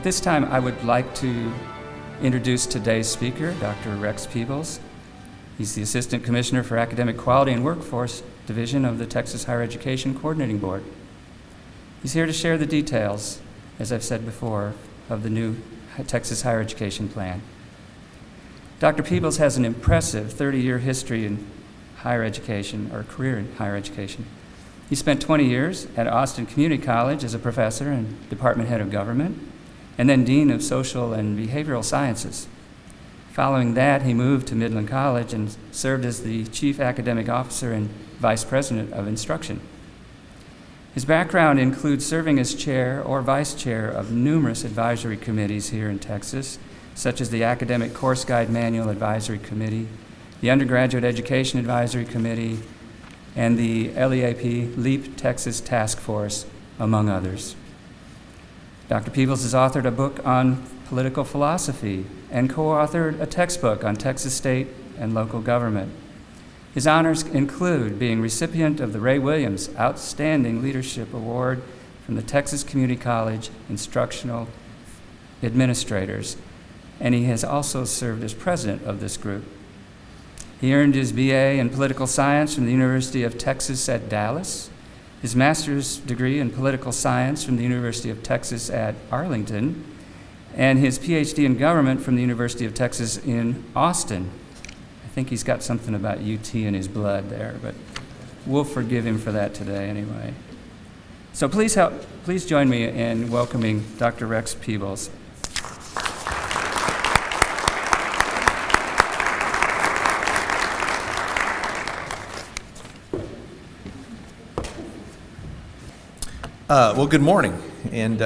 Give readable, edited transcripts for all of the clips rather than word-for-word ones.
At this time, I would like to introduce today's speaker, Dr. Rex Peebles. He's the Assistant Commissioner for Academic Quality and Workforce Division of the Texas Higher Education Coordinating Board. He's here to share the details, as I've said before, of the new Texas Higher Education Plan. Dr. Peebles has an impressive 30-year history in higher education, or career in higher education. He spent 20 years at Austin Community College as a professor and department head of government, and then dean of social and behavioral sciences. Following that, he moved to Midland College and served as the chief academic officer and vice president of instruction. His background includes serving as chair or vice chair of numerous advisory committees here in Texas, such as the Academic Course Guide Manual Advisory Committee, the Undergraduate Education Advisory Committee, and the LEAP LEAP Texas Task Force, among others. Dr. Peebles has authored a book on political philosophy and co-authored a textbook on Texas state and local government. His honors include being recipient of the Ray Williams Outstanding Leadership Award from the Texas Community College Instructional Administrators, and he has also served as president of this group. He earned his BA in political science from the University of Texas at Dallas, his master's degree in political science from the University of Texas at Arlington, and his PhD in government from the University of Texas in Austin. I think he's got something about UT in his blood there, but we'll forgive him for that today anyway. So please join me in welcoming Dr. Rex Peebles. Well, good morning. And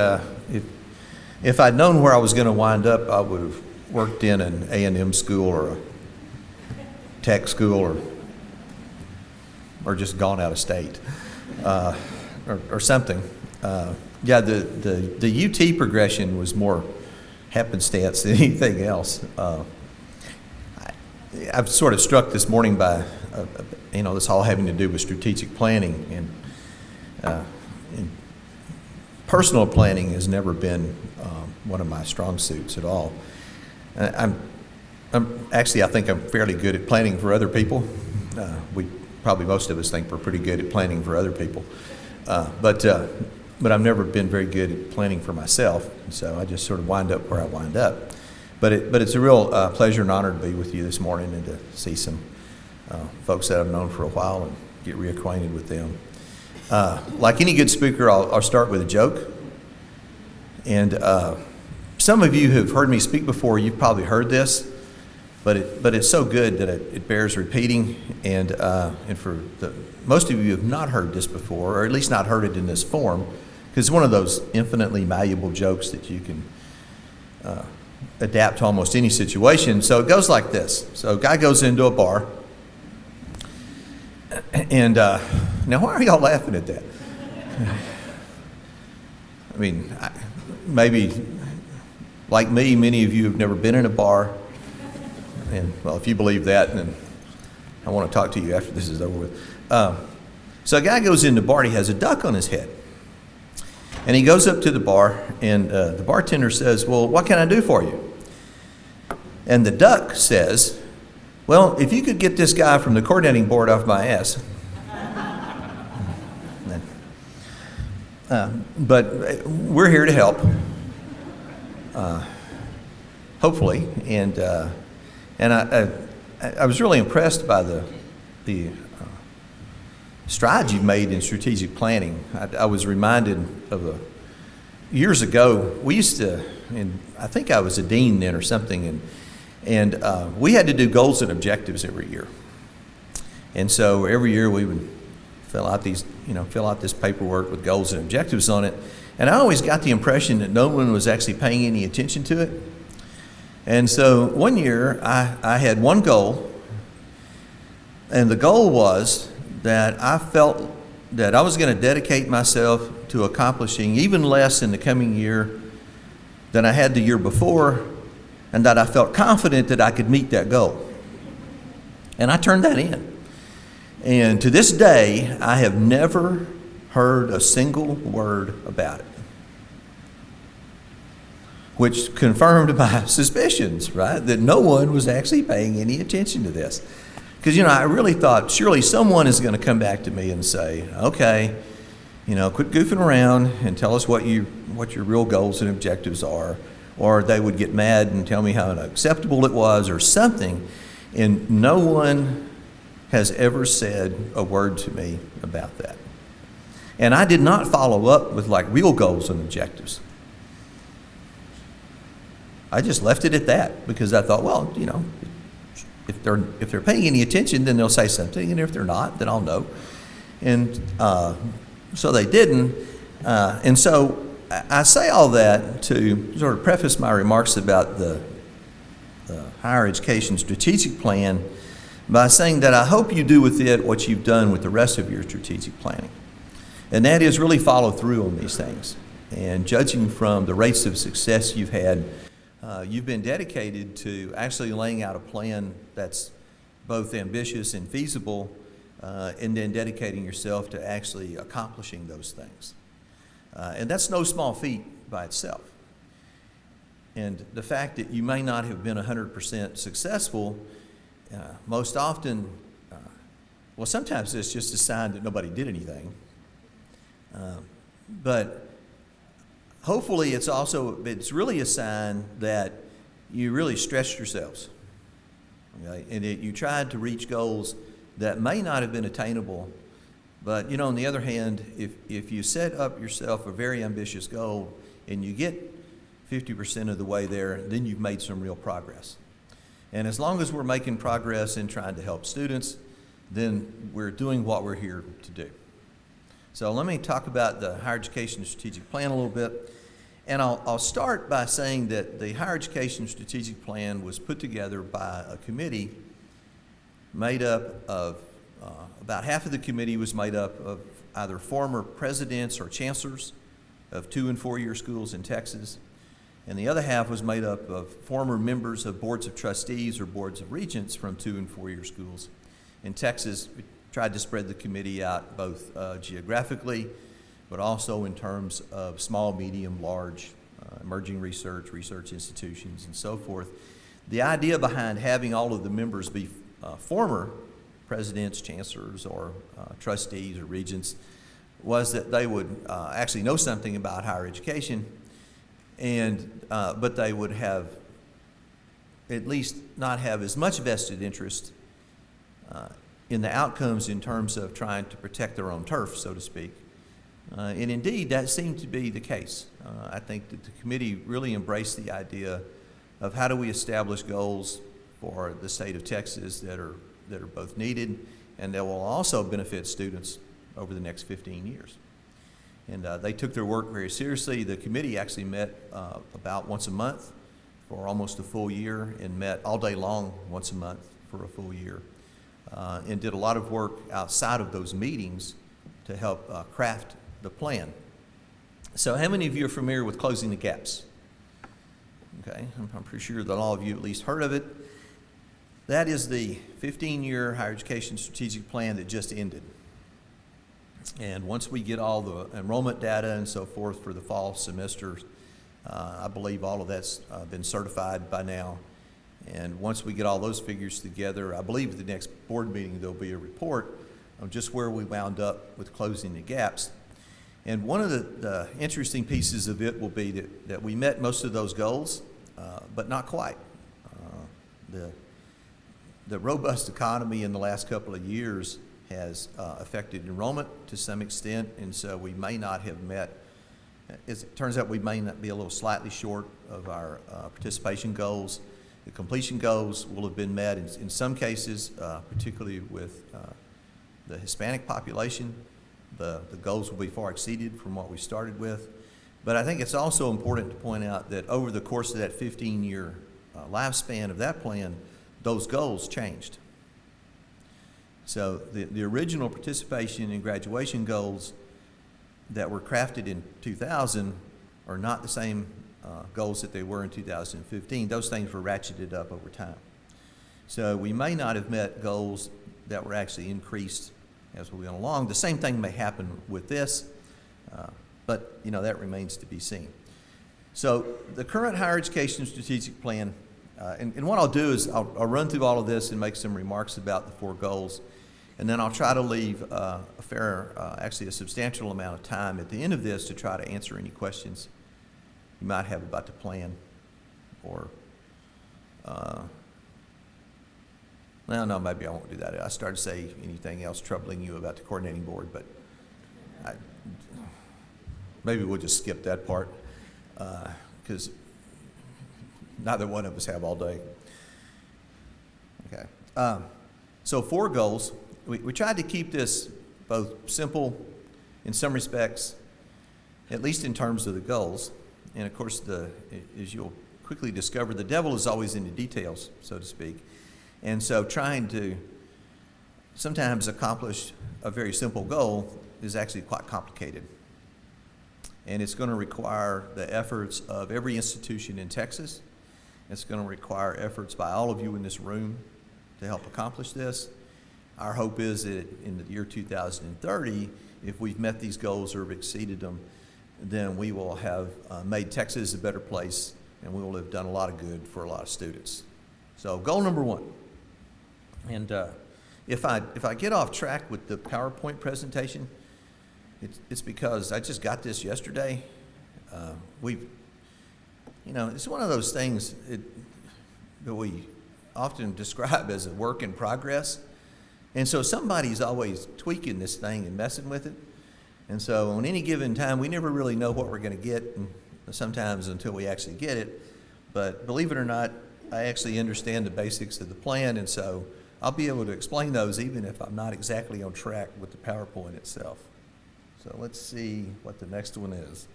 if I'd known where I was going to wind up, I would have worked in an A&M school or a tech school or just gone out of state or something. Yeah, the UT progression was more happenstance than anything else. I've sort of struck this morning by, this all having to do with strategic planning and personal planning has never been one of my strong suits at all. I think I'm fairly good at planning for other people. Most of us think we're pretty good at planning for other people, but I've never been very good at planning for myself. So I just sort of wind up where I wind up. But it's a real pleasure and honor to be with you this morning and to see some folks that I've known for a while and get reacquainted with them. Like any good speaker, I'll start with a joke. And some of you who've heard me speak before, you've probably heard this, but it's so good that it bears repeating. And for most of you who have not heard this before, or at least not heard it in this form, because it's one of those infinitely malleable jokes that you can adapt to almost any situation. So it goes like this. So a guy goes into a bar. And now, why are y'all laughing at that? I mean, maybe like me, many of you have never been in a bar. And, well, if you believe that, then I want to talk to you after this is over with. So a guy goes into the bar, and he has a duck on his head. And he goes up to the bar, and the bartender says, "Well, what can I do for you?" And the duck says, "Well, if you could get this guy from the coordinating board off my ass." But we're here to help, hopefully. And I was really impressed by the strides you've made in strategic planning. I was reminded of years ago, we used to, and I think I was a dean then or something, and we had to do goals and objectives every year. And so every year we would fill out this paperwork with goals and objectives on it. And I always got the impression that no one was actually paying any attention to it. And so one year I had one goal, and the goal was that I felt that I was going to dedicate myself to accomplishing even less in the coming year than I had the year before, and that I felt confident that I could meet that goal. And I turned that in. And to this day, I have never heard a single word about it. which confirmed my suspicions, right, that no one was actually paying any attention to this. Because, I really thought surely someone is going to come back to me and say, okay, quit goofing around and tell us what your real goals and objectives are. Or they would get mad and tell me how unacceptable it was or something. And no one has ever said a word to me about that. And I did not follow up with real goals and objectives. I just left it at that because I thought, well, if they're paying any attention, then they'll say something, and if they're not, then I'll know. And so they didn't. And so I say all that to sort of preface my remarks about the higher education strategic plan by saying that I hope you do with it what you've done with the rest of your strategic planning. And that is really follow through on these things. And judging from the rates of success you've had, you've been dedicated to actually laying out a plan that's both ambitious and feasible, and then dedicating yourself to actually accomplishing those things. And that's no small feat by itself. And the fact that you may not have been 100% successful, most often, well, sometimes it's just a sign that nobody did anything. But hopefully it's really a sign that you really stretched yourselves. Okay? And that you tried to reach goals that may not have been attainable. But, on the other hand, if you set up yourself a very ambitious goal and you get 50% of the way there, then you've made some real progress. And as long as we're making progress in trying to help students, then we're doing what we're here to do. So let me talk about the higher education strategic plan a little bit. And I'll start by saying that the higher education strategic plan was put together by a committee made up of, about half of the committee was made up of either former presidents or chancellors of 2- and 4-year schools in Texas. And the other half was made up of former members of boards of trustees or boards of regents from 2- and 4-year schools. In Texas, we tried to spread the committee out both geographically, but also in terms of small, medium, large, emerging research institutions, and so forth. The idea behind having all of the members be former presidents, chancellors, or trustees or regents was that they would actually know something about higher education, and but they would have at least not have as much vested interest in the outcomes in terms of trying to protect their own turf, so to speak. And indeed, that seemed to be the case. I think that the committee really embraced the idea of how do we establish goals for the state of Texas that are both needed and that will also benefit students over the next 15 years. And they took their work very seriously. The committee actually met about once a month for almost a full year and met all day long once a month for a full year, and did a lot of work outside of those meetings to help craft the plan. So how many of you are familiar with Closing the Gaps? Okay, I'm pretty sure that all of you at least heard of it. That is the 15-year higher education strategic plan that just ended. And once we get all the enrollment data and so forth for the fall semesters, I believe all of that's been certified by now. And once we get all those figures together, I believe at the next board meeting there'll be a report on just where we wound up with closing the gaps. And one of the interesting pieces of it will be that we met most of those goals, but not quite. The robust economy in the last couple of years has affected enrollment to some extent, and so we may not have met. As it turns out, we may not be a little slightly short of our participation goals. The completion goals will have been met in some cases, particularly with the Hispanic population. The goals will be far exceeded from what we started with. But I think it's also important to point out that over the course of that 15-year lifespan of that plan, those goals changed. So the original participation and graduation goals that were crafted in 2000 are not the same goals that they were in 2015. Those things were ratcheted up over time. So we may not have met goals that were actually increased as we went along. The same thing may happen with this, but that remains to be seen. So the current higher education strategic plan, and what I'll do is I'll run through all of this and make some remarks about the 4 goals, and then I'll try to leave actually a substantial amount of time at the end of this to try to answer any questions you might have about the plan, or, well, no, maybe I won't do that. I started to say anything else troubling you about the coordinating board, but maybe we'll just skip that part, because neither one of us have all day. Okay. So 4 goals. We tried to keep this both simple in some respects, at least in terms of the goals. And of course, as you'll quickly discover, the devil is always in the details, so to speak. And so trying to sometimes accomplish a very simple goal is actually quite complicated. And it's going to require the efforts of every institution in Texas. It's going to require efforts by all of you in this room to help accomplish this. Our hope is that in the year 2030, if we've met these goals or have exceeded them, then we will have made Texas a better place, and we will have done a lot of good for a lot of students. So goal number 1. And if I get off track with the PowerPoint presentation, it's because I just got this yesterday. It's one of those things that we often describe as a work in progress. And so somebody's always tweaking this thing and messing with it. And so on any given time, we never really know what we're going to get, and sometimes until we actually get it. But believe it or not, I actually understand the basics of the plan, and so I'll be able to explain those even if I'm not exactly on track with the PowerPoint itself. So let's see what the next one is.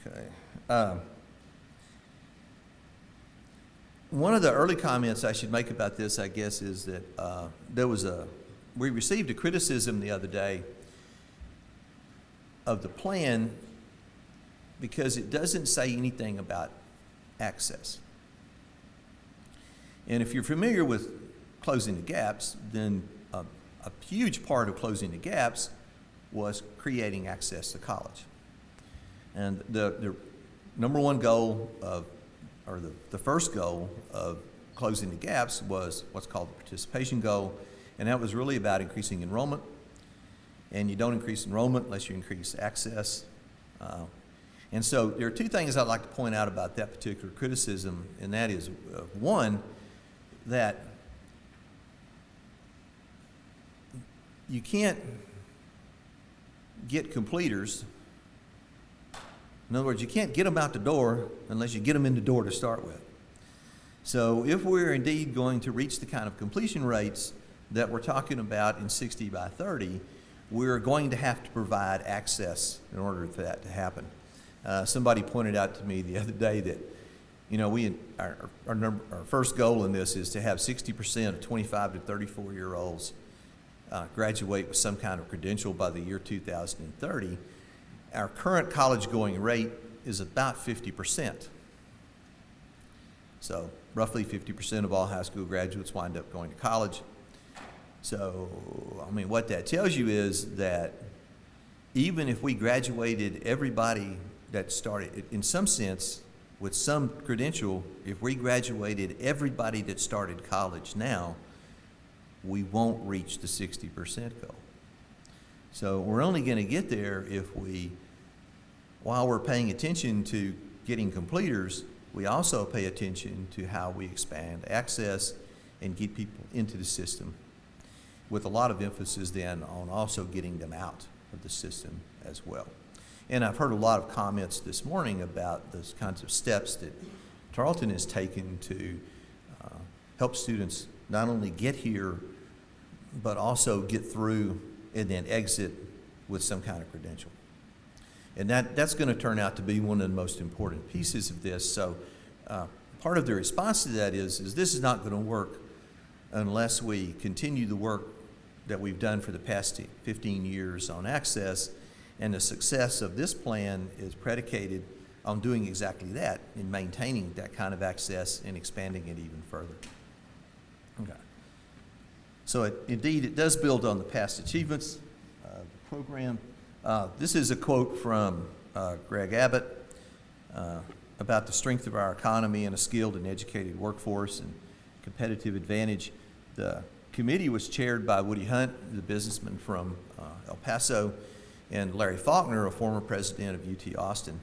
Okay. One of the early comments I should make about this, I guess, is that we received a criticism the other day of the plan because it doesn't say anything about access. And if you're familiar with closing the gaps, then a huge part of closing the gaps was creating access to college. And the number one goal the first goal of closing the gaps was what's called the participation goal, and that was really about increasing enrollment. And you don't increase enrollment unless you increase access. And so there are 2 things I'd like to point out about that particular criticism, and that is, one, that you can't get completers. In other words, you can't get them out the door unless you get them in the door to start with. So if we're indeed going to reach the kind of completion rates that we're talking about in 60 by 30, we're going to have to provide access in order for that to happen. Somebody pointed out to me the other day that, our first goal in this is to have 60% of 25 to 34-year-olds graduate with some kind of credential by the year 2030. Our current college-going rate is about 50%. So roughly 50% of all high school graduates wind up going to college. So, what that tells you is that even if we graduated everybody that started, in some sense, with some credential, if we graduated everybody that started college now, we won't reach the 60% goal. So we're only going to get there if while we're paying attention to getting completers, we also pay attention to how we expand access and get people into the system, with a lot of emphasis then on also getting them out of the system as well. And I've heard a lot of comments this morning about those kinds of steps that Tarleton has taken to help students not only get here, but also get through and then exit with some kind of credential. And that's going to turn out to be one of the most important pieces of this. So part of the response to that is this is not going to work unless we continue the work that we've done for the past 15 years on access, and the success of this plan is predicated on doing exactly that, in maintaining that kind of access and expanding it even further. Okay. So it does build on the past achievements of the program. This is a quote from Greg Abbott. about the strength of our economy and a skilled and educated workforce and competitive advantage. The committee was chaired by Woody Hunt, the businessman from El Paso, and Larry Faulkner, a former president of UT Austin.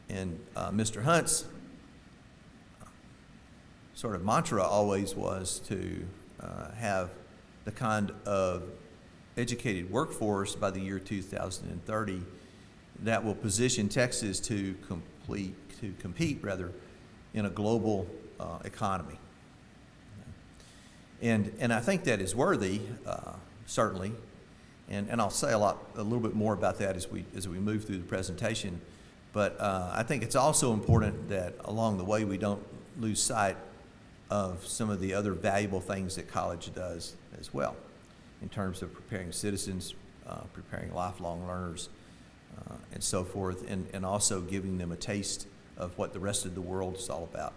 And Mr. Hunt's sort of mantra always was to have the kind of educated workforce by the year 2030 that will position Texas to compete in a global economy. And I think that is worthy, certainly. And I'll say a little bit more about that as we move through the presentation. But I think it's also important that along the way we don't lose sight of some of the other valuable things that college does as well, in terms of preparing citizens, preparing lifelong learners, and so forth, and also giving them a taste of what the rest of the world is all about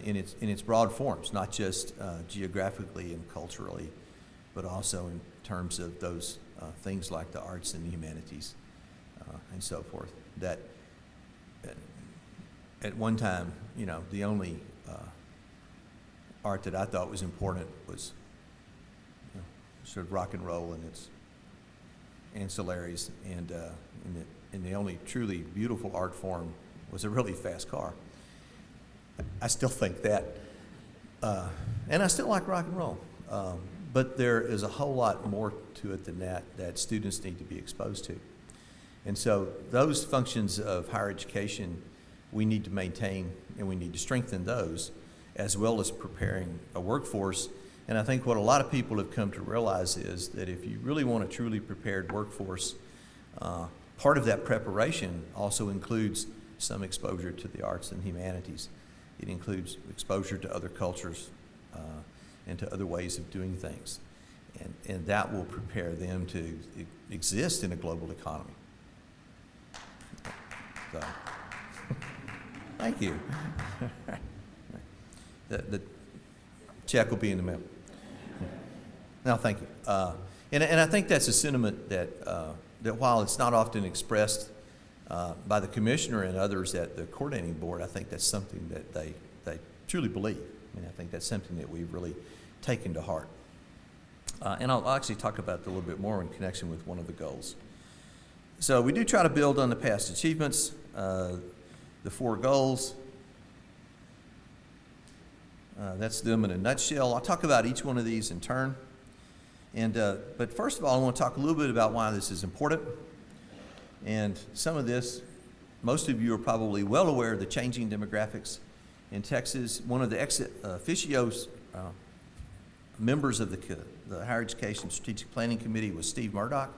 in its broad forms, not just geographically and culturally, but also in terms of those things like the arts and the humanities and so forth. That at one time, the only art that I thought was important was sort of rock and roll and its ancillaries, and the only truly beautiful art form was a really fast car. I still think that, and I still like rock and roll, but there is a whole lot more to it than that students need to be exposed to. And so those functions of higher education, we need to maintain and we need to strengthen those, as well as preparing a workforce. And I think what a lot of people have come to realize is that if you really want a truly prepared workforce, part of that preparation also includes some exposure to the arts and humanities. It includes exposure to other cultures and to other ways of doing things. And that will prepare them to exist in a global economy. So, thank you. The check will be in the mail. No, thank you. And I think that's a sentiment that while it's not often expressed by the commissioner and others at the coordinating board, I think that's something that they truly believe. I think that's something that we've really taken to heart. And I'll actually talk about that a little bit more in connection with one of the goals. So we do try to build on the past achievements, the 4 goals. That's them in a nutshell. I'll talk about each one of these in turn. But first of all, I want to talk a little bit about why this is important. And some of this, most of you are probably well aware of the changing demographics in Texas. One of the ex officio members of the Higher Education Strategic Planning Committee was Steve Murdoch,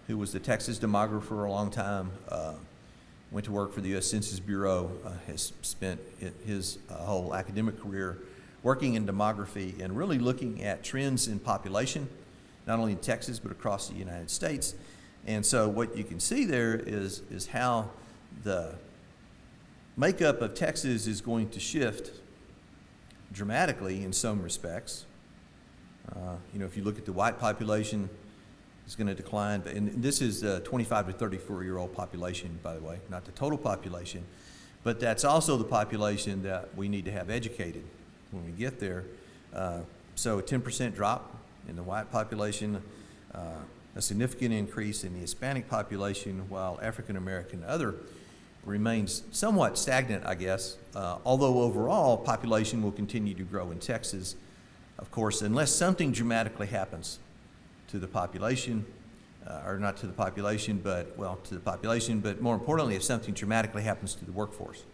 who was the Texas demographer for a long time, went to work for the U.S. Census Bureau, has spent his whole academic career working in demography and really looking at trends in population, not only in Texas, but across the United States. And so what you can see there is how the makeup of Texas is going to shift dramatically in some respects. If you look at the white population, it's going to decline. And this is the 25 to 34-year-old population, by the way, not the total population. But that's also the population that we need to have educated when we get there. So a 10% drop in the white population, a significant increase in the Hispanic population, while African American and other remains somewhat stagnant, I guess, although overall population will continue to grow in Texas, of course, unless something dramatically happens to the population, or not to the population, but to the population, but more importantly, if something dramatically happens to the workforce,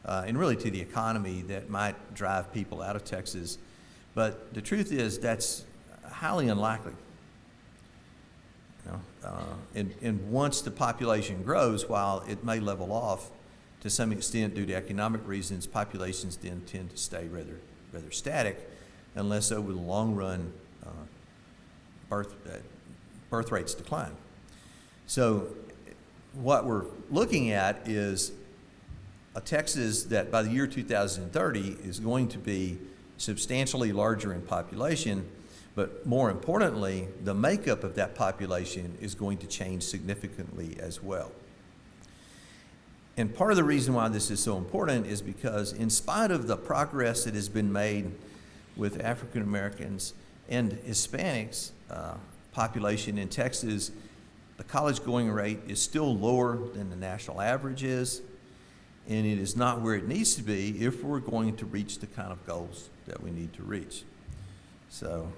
and really to the economy that might drive people out of Texas. But the truth is that's highly unlikely. And once the population grows, while it may level off to some extent due to economic reasons, populations then tend to stay rather static, unless over the long run birth rates decline. So what we're looking at is a Texas that by the year 2030 is going to be substantially larger in population, but more importantly, the makeup of that population is going to change significantly as well. And part of the reason why this is so important is because in spite of the progress that has been made with African Americans and Hispanics population in Texas, the college going rate is still lower than the national average is, and it is not where it needs to be if we're going to reach the kind of goals that we need to reach. So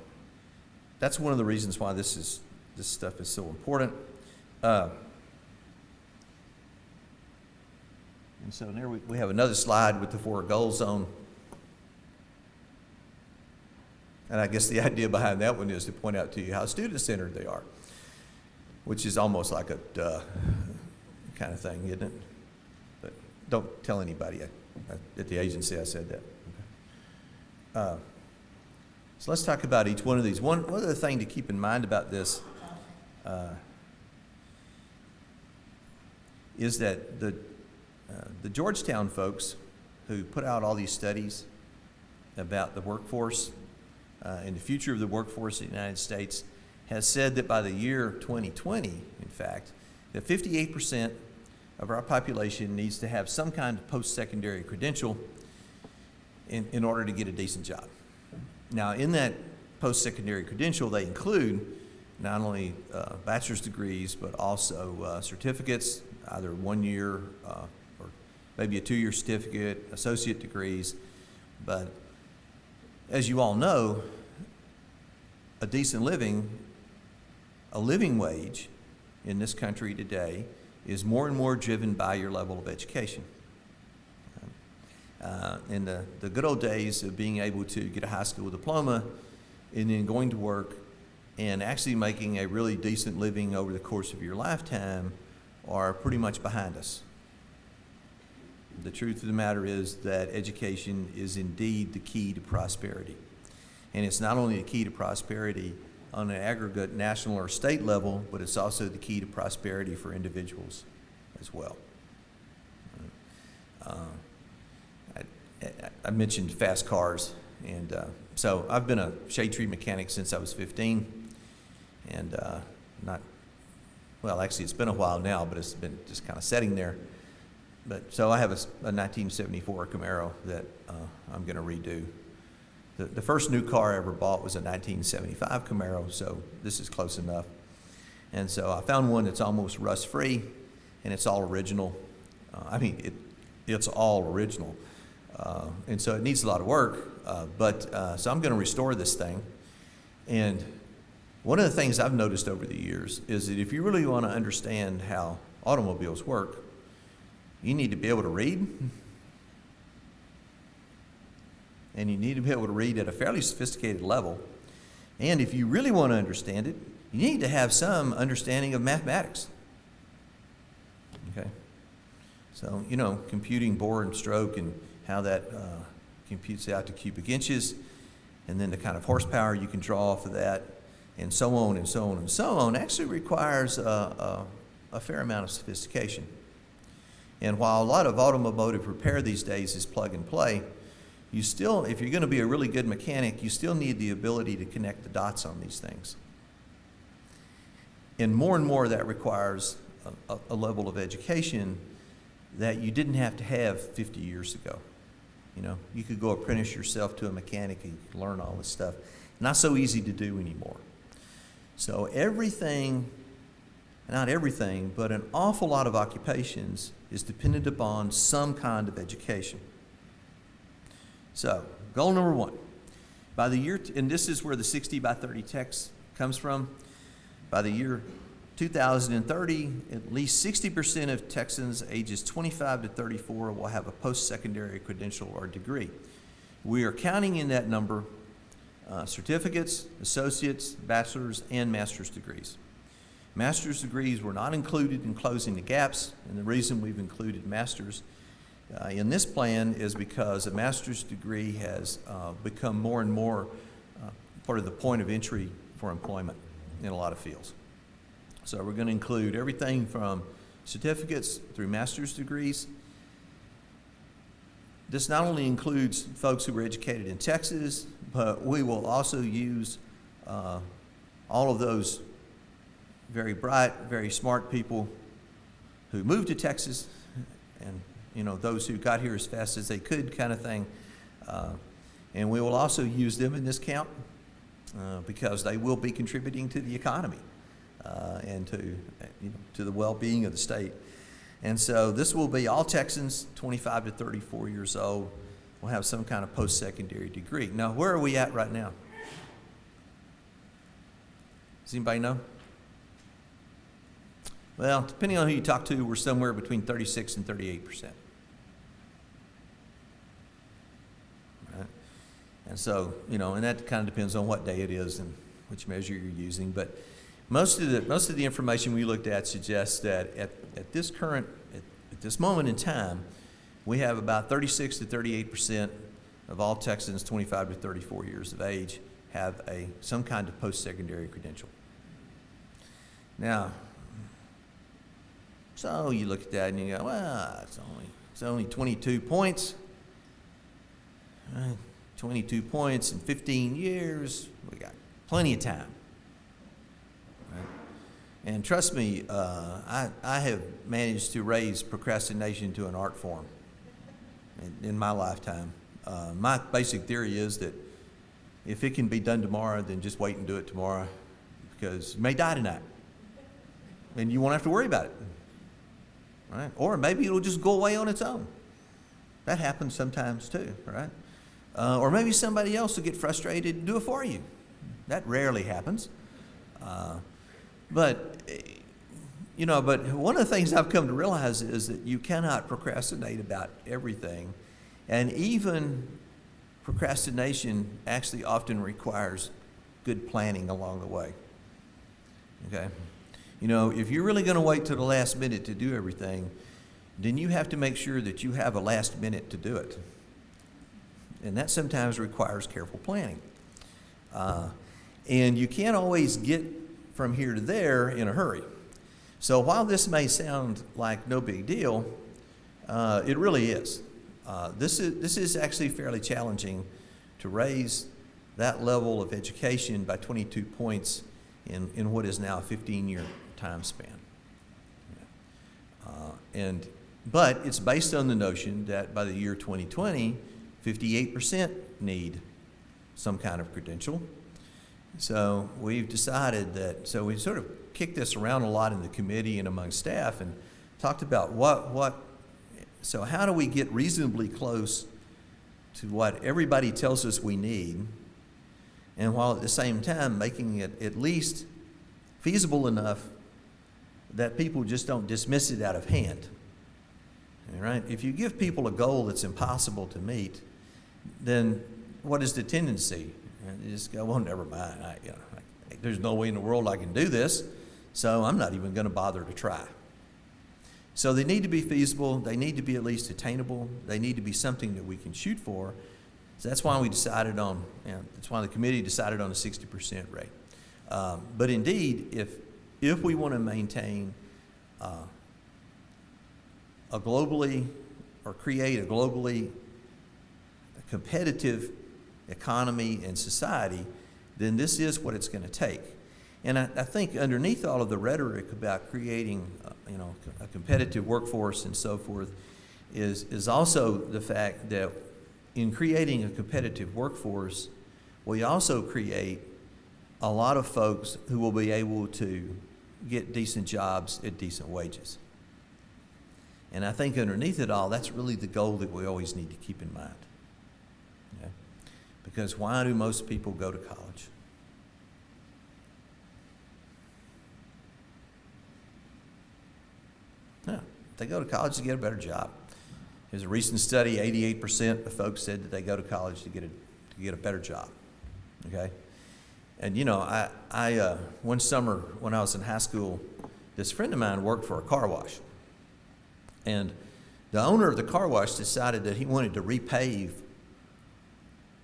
that's one of the reasons why this stuff is so important. And so there we have another slide with the 4 goal zone. And I guess the idea behind that one is to point out to you how student-centered they are, which is almost like a duh kind of thing, isn't it? But don't tell anybody at the agency I said that. Okay. So let's talk about each one of these. One other thing to keep in mind about this is that the Georgetown folks who put out all these studies about the workforce and the future of the workforce in the United States has said that by the year 2020, in fact, that 58% of our population needs to have some kind of post-secondary credential in order to get a decent job. Now, in that post-secondary credential, they include not only bachelor's degrees, but also certificates, either 1 year or maybe a 2-year certificate, associate degrees. But as you all know, a decent living, a living wage in this country today is more and more driven by your level of education. In the good old days of being able to get a high school diploma and then going to work and actually making a really decent living over the course of your lifetime are pretty much behind us. The truth of the matter is that education is indeed the key to prosperity. And it's not only the key to prosperity on an aggregate national or state level, but it's also the key to prosperity for individuals as well. I mentioned fast cars, and so I've been a shade tree mechanic since I was 15, and actually it's been a while now, but it's been just kind of sitting there. But so I have a 1974 Camaro that I'm going to redo. The first new car I ever bought was a 1975 Camaro, so this is close enough. And so I found one that's almost rust-free, and it's all original. It's all original. And so it needs a lot of work, so I'm going to restore this thing. And one of the things I've noticed over the years is that if you really want to understand how automobiles work, you need to be able to read, and you need to be able to read at a fairly sophisticated level. And if you really want to understand it, you need to have some understanding of mathematics. Okay? So, computing bore and stroke and how that computes out to cubic inches, and then the kind of horsepower you can draw off of that, and so on and so on and so on, actually requires a fair amount of sophistication. And while a lot of automotive repair these days is plug and play, you still, if you're going to be a really good mechanic, you still need the ability to connect the dots on these things. And more that requires a level of education that you didn't have to have 50 years ago. You could go apprentice yourself to a mechanic and learn all this stuff. Not so easy to do anymore. So not everything, but an awful lot of occupations is dependent upon some kind of education. So, goal number 1. By the year, and this is where the 60 by 30 text comes from, by the year 2030, at least 60% of Texans ages 25 to 34 will have a post-secondary credential or degree. We are counting in that number certificates, associates, bachelor's, and master's degrees. Master's degrees were not included in closing the gaps, and the reason we've included master's in this plan is because a master's degree has become more and more part of the point of entry for employment in a lot of fields. So we're going to include everything from certificates through master's degrees. This not only includes folks who were educated in Texas, but we will also use all of those very bright, very smart people who moved to Texas and those who got here as fast as they could, kind of thing. And we will also use them in this count because they will be contributing to the economy and to the well-being of the state. And so this will be all Texans 25 to 34 years old will have some kind of post-secondary degree. Now, where are we at right now? Does anybody know? Well, depending on who you talk to, we're somewhere between 36 and 38%. Right? And so, and that kind of depends on what day it is and which measure you're using. But most of the information we looked at suggests that at this moment in time, we have about 36 to 38% of all Texans 25 to 34 years of age have some kind of post-secondary credential. Now, so you look at that and you go, well, it's only 22 points. 22 points in 15 years. We got plenty of time. Right? And trust me, I have managed to raise procrastination to an art form in my lifetime. My basic theory is that if it can be done tomorrow, then just wait and do it tomorrow, because you may die tonight and you won't have to worry about it. Right? Or maybe it'll just go away on its own. That happens sometimes too, right? Or maybe somebody else will get frustrated and do it for you. That rarely happens. But one of the things I've come to realize is that you cannot procrastinate about everything. And even procrastination actually often requires good planning along the way. Okay? If you're really going to wait till the last minute to do everything, then you have to make sure that you have a last minute to do it. And that sometimes requires careful planning. And you can't always get from here to there in a hurry. So while this may sound like no big deal, it really is. This is actually fairly challenging to raise that level of education by 22 points in what is now a 15-year time span. But it's based on the notion that by the year 2020, 58% need some kind of credential. So we've decided that, so we sort of kicked this around a lot in the committee and among staff and talked about so how do we get reasonably close to what everybody tells us we need, and while at the same time making it at least feasible enough that people just don't dismiss it out of hand. All right? If you give people a goal that's impossible to meet, then what is the tendency? You just go, well, never mind. There's no way in the world I can do this, so I'm not even going to bother to try. So they need to be feasible. They need to be at least attainable. They need to be something that we can shoot for. So that's why we decided on, that's why the committee decided on a 60% rate. But indeed, if we want to maintain a globally, or create a globally competitive economy and society, then this is what it's going to take. And I think underneath all of the rhetoric about creating, a competitive workforce and so forth, is also the fact that in creating a competitive workforce, we also create a lot of folks who will be able to get decent jobs at decent wages. And I think underneath it all, that's really the goal that we always need to keep in mind. Okay? Because why do most people go to college? No, they go to college to get a better job. There's a recent study, 88% of folks said that they go to college to get a better job. Okay? And I one summer when I was in high school, this friend of mine worked for a car wash. And the owner of the car wash decided that he wanted to repave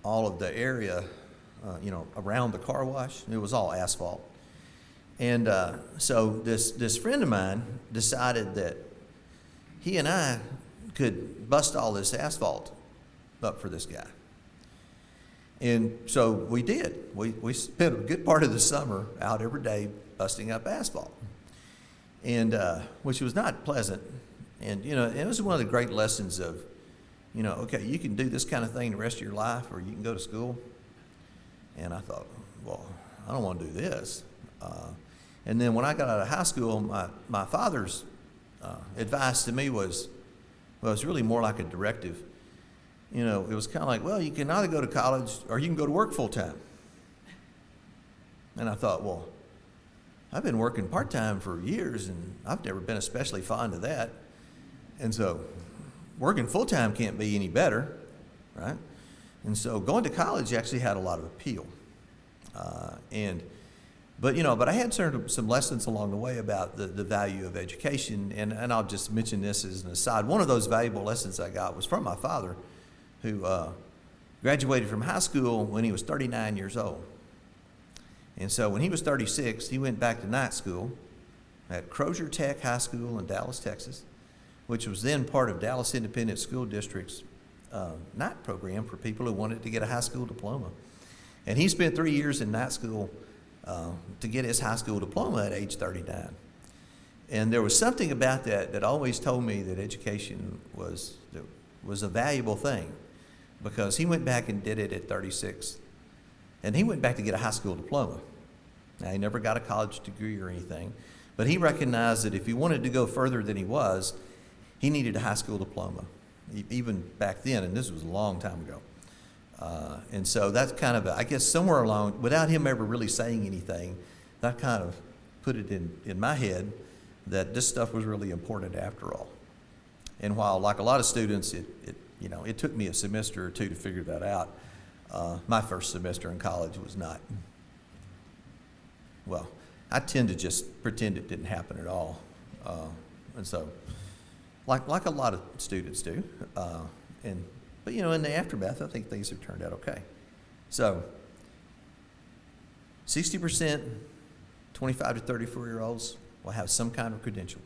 all of the area, around the car wash. It was all asphalt. And so this friend of mine decided that he and I could bust all this asphalt up for this guy. And so we did. We spent a good part of the summer out every day busting up asphalt, and which was not pleasant. And, it was one of the great lessons of, okay, you can do this kind of thing the rest of your life, or you can go to school. And I thought, well, I don't want to do this. And then when I got out of high school, my father's advice to me was really more like a directive. It was kind of like, well, you can either go to college or you can go to work full time. And I thought, well, I've been working part-time for years, and I've never been especially fond of that. And so working full-time can't be any better, right? And so going to college actually had a lot of appeal. But I had some lessons along the way about the value of education, and I'll just mention this as an aside. One of those valuable lessons I got was from my father, who graduated from high school when he was 39 years old. And so when he was 36, he went back to night school at Crozier Tech High School in Dallas, Texas, which was then part of Dallas Independent School District's night program for people who wanted to get a high school diploma. And he spent 3 years in night school to get his high school diploma at age 39. And there was something about that always told me that education was a valuable thing, because he went back and did it at 36. And he went back to get a high school diploma. Now, he never got a college degree or anything, but he recognized that if he wanted to go further than he was, he needed a high school diploma, even back then, and this was a long time ago. And so that's kind of, I guess somewhere along, without him ever really saying anything, that kind of put it in my head that this stuff was really important after all. And while, like a lot of students, it took me a semester or two to figure that out, my first semester in college was not, well, I tend to just pretend it didn't happen at all. And so, like a lot of students do. But in the aftermath, I think things have turned out okay. So, 60%, 25 to 34-year-olds will have some kind of credential.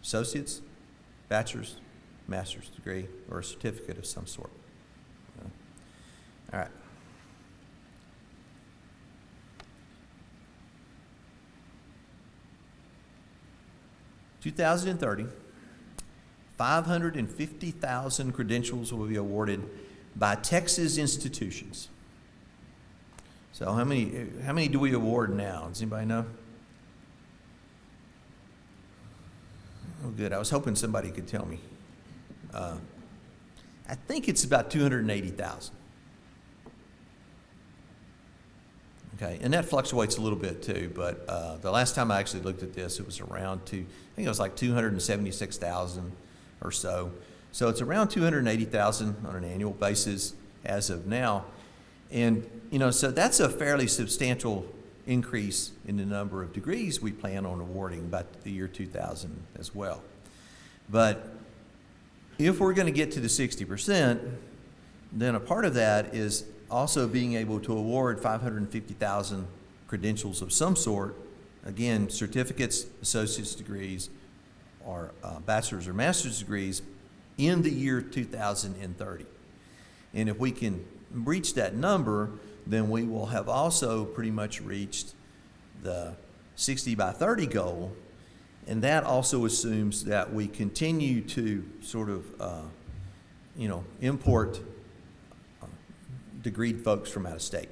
Associates, bachelor's, master's degree, or a certificate of some sort. All right. In 2030, 550,000 credentials will be awarded by Texas institutions. So how many do we award now? Does anybody know? Oh, good. I was hoping somebody could tell me. I think it's about 280,000. Okay, and that fluctuates a little bit too, but the last time I actually looked at this, it was around I think it was like 276,000 or so. So it's around 280,000 on an annual basis as of now. And, so that's a fairly substantial increase in the number of degrees we plan on awarding by the year 2000 as well. But if we're going to get to the 60%, then a part of that is also being able to award 550,000 credentials of some sort, again, certificates, associate's degrees, or bachelor's or master's degrees in the year 2030. And if we can reach that number, then we will have also pretty much reached the 60 by 30 goal. And that also assumes that we continue to sort of, import degreed folks from out of state.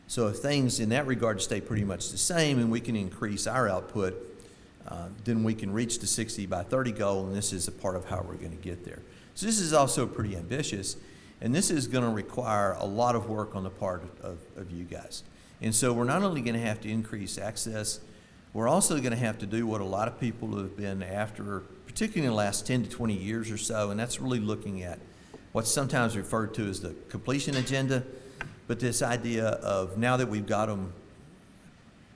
So if things in that regard stay pretty much the same and we can increase our output, then we can reach the 60 by 30 goal, and this is a part of how we're going to get there. So this is also pretty ambitious, and this is going to require a lot of work on the part of you guys. And so we're not only going to have to increase access, we're also going to have to do what a lot of people have been after, particularly in the last 10 to 20 years or so, and that's really looking at what's sometimes referred to as the completion agenda, but this idea of now that we've got them,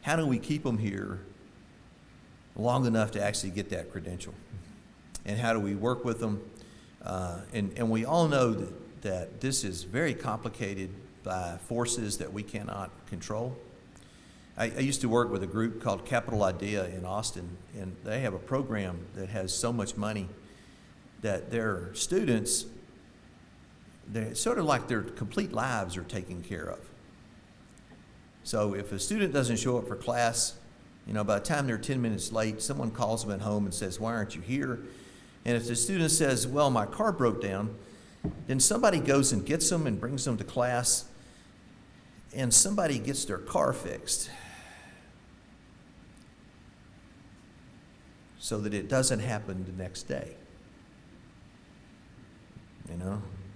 how do we keep them here long enough to actually get that credential? And how do we work with them? And we all know that this is very complicated by forces that we cannot control. I used to work with a group called Capital Idea in Austin, and they have a program that has so much money that their students, they're sort of like their complete lives are taken care of. So if a student doesn't show up for class, By the time they're 10 minutes late, someone calls them at home and says, "Why aren't you here?" And if the student says, "Well, my car broke down," then somebody goes and gets them and brings them to class, and somebody gets their car fixed so that it doesn't happen the next day.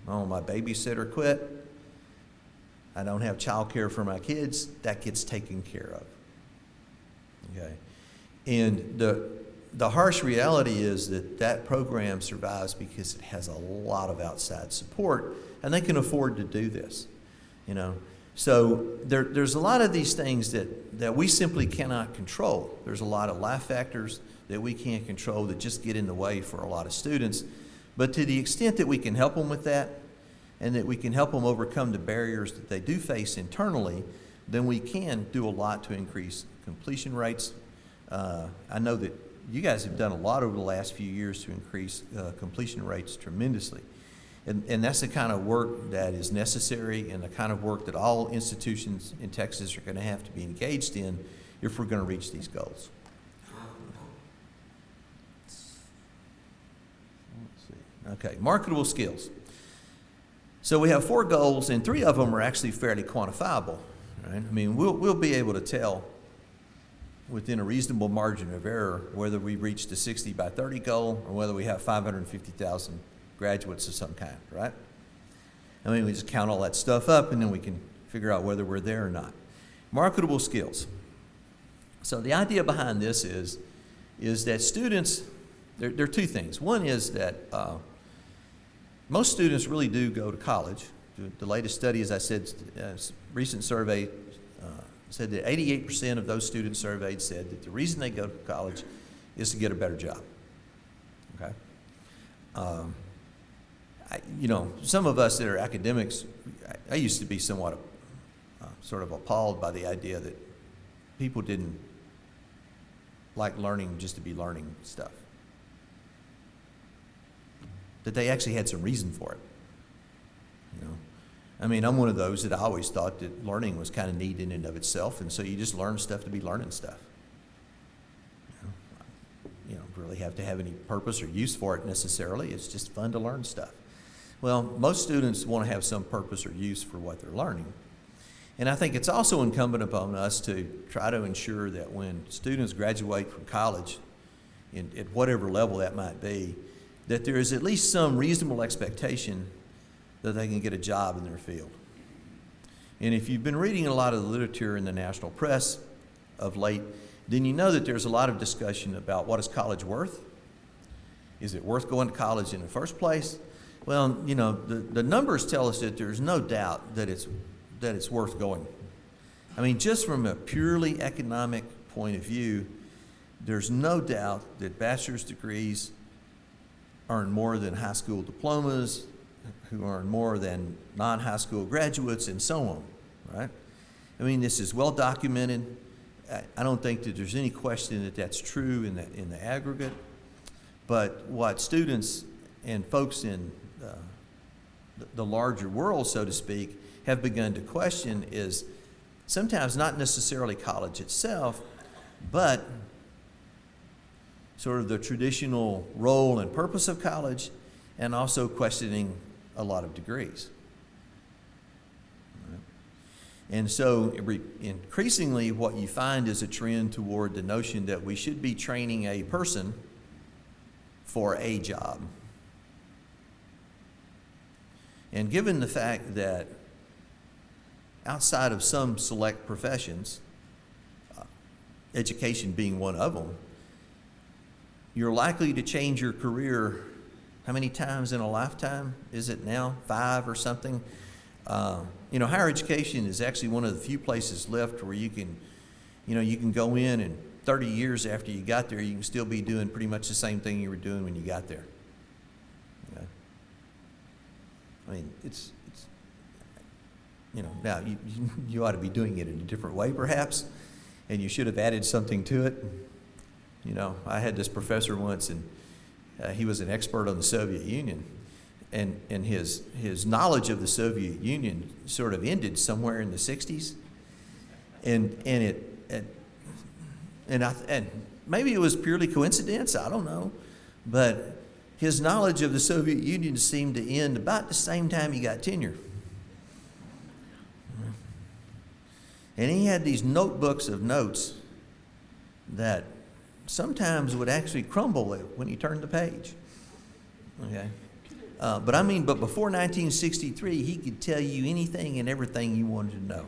Oh, my babysitter quit. I don't have child care for my kids. That gets taken care of. Okay? And the harsh reality is that program survives because it has a lot of outside support, and they can afford to do this. So there's a lot of these things that we simply cannot control. There's a lot of life factors that we can't control that just get in the way for a lot of students. But to the extent that we can help them with that, and that we can help them overcome the barriers that they do face internally, then we can do a lot to increase completion rates. I know that you guys have done a lot over the last few years to increase completion rates tremendously. And that's the kind of work that is necessary and the kind of work that all institutions in Texas are going to have to be engaged in if we're going to reach these goals. Let's see. Okay, marketable skills. So we have 4 goals, and 3 of them are actually fairly quantifiable. Right? We'll be able to tell within a reasonable margin of error whether we reach the 60 by 30 goal or whether we have 550,000 graduates of some kind, right? We just count all that stuff up and then we can figure out whether we're there or not. Marketable skills. So the idea behind this is that students, there are 2 things. One is that most students really do go to college. The latest study, as I said, recent survey said that 88% of those students surveyed said that the reason they go to college is to get a better job. Okay? Some of us that are academics, I used to be somewhat sort of appalled by the idea that people didn't like learning just to be learning stuff. That they actually had some reason for it. I'm one of those that I always thought that learning was kind of neat in and of itself, and so you just learn stuff to be learning stuff. You don't really have to have any purpose or use for it necessarily. It's just fun to learn stuff. Well, most students want to have some purpose or use for what they're learning. And I think it's also incumbent upon us to try to ensure that when students graduate from college, at whatever level that might be, that there is at least some reasonable expectation that they can get a job in their field. And if you've been reading a lot of the literature in the national press of late, then you know that there's a lot of discussion about what is college worth. Is it worth going to college in the first place? Well, the numbers tell us that there's no doubt that it's worth going. Just from a purely economic point of view, there's no doubt that bachelor's degrees earn more than high school diplomas, who earn more than non-high school graduates, and so on, right? This is well documented. I don't think that there's any question that that's true in the aggregate. But what students and folks in the larger world, so to speak, have begun to question is sometimes not necessarily college itself, but sort of the traditional role and purpose of college, and also questioning a lot of degrees. And so increasingly what you find is a trend toward the notion that we should be training a person for a job. And given the fact that outside of some select professions, education being one of them, you're likely to change your career how many times in a lifetime? Is it now 5 or something? Higher education is actually one of the few places left where you can go in and 30 years after you got there, you can still be doing pretty much the same thing you were doing when you got there. Okay? It's now you ought to be doing it in a different way perhaps, and you should have added something to it. I had this professor once, and he was an expert on the Soviet Union, and his knowledge of the Soviet Union sort of ended somewhere in the 60s, and and maybe it was purely coincidence, I don't know, but his knowledge of the Soviet Union seemed to end about the same time he got tenure. And he had these notebooks of notes that sometimes would actually crumble when he turned the page. Okay? But before 1963, he could tell you anything and everything you wanted to know.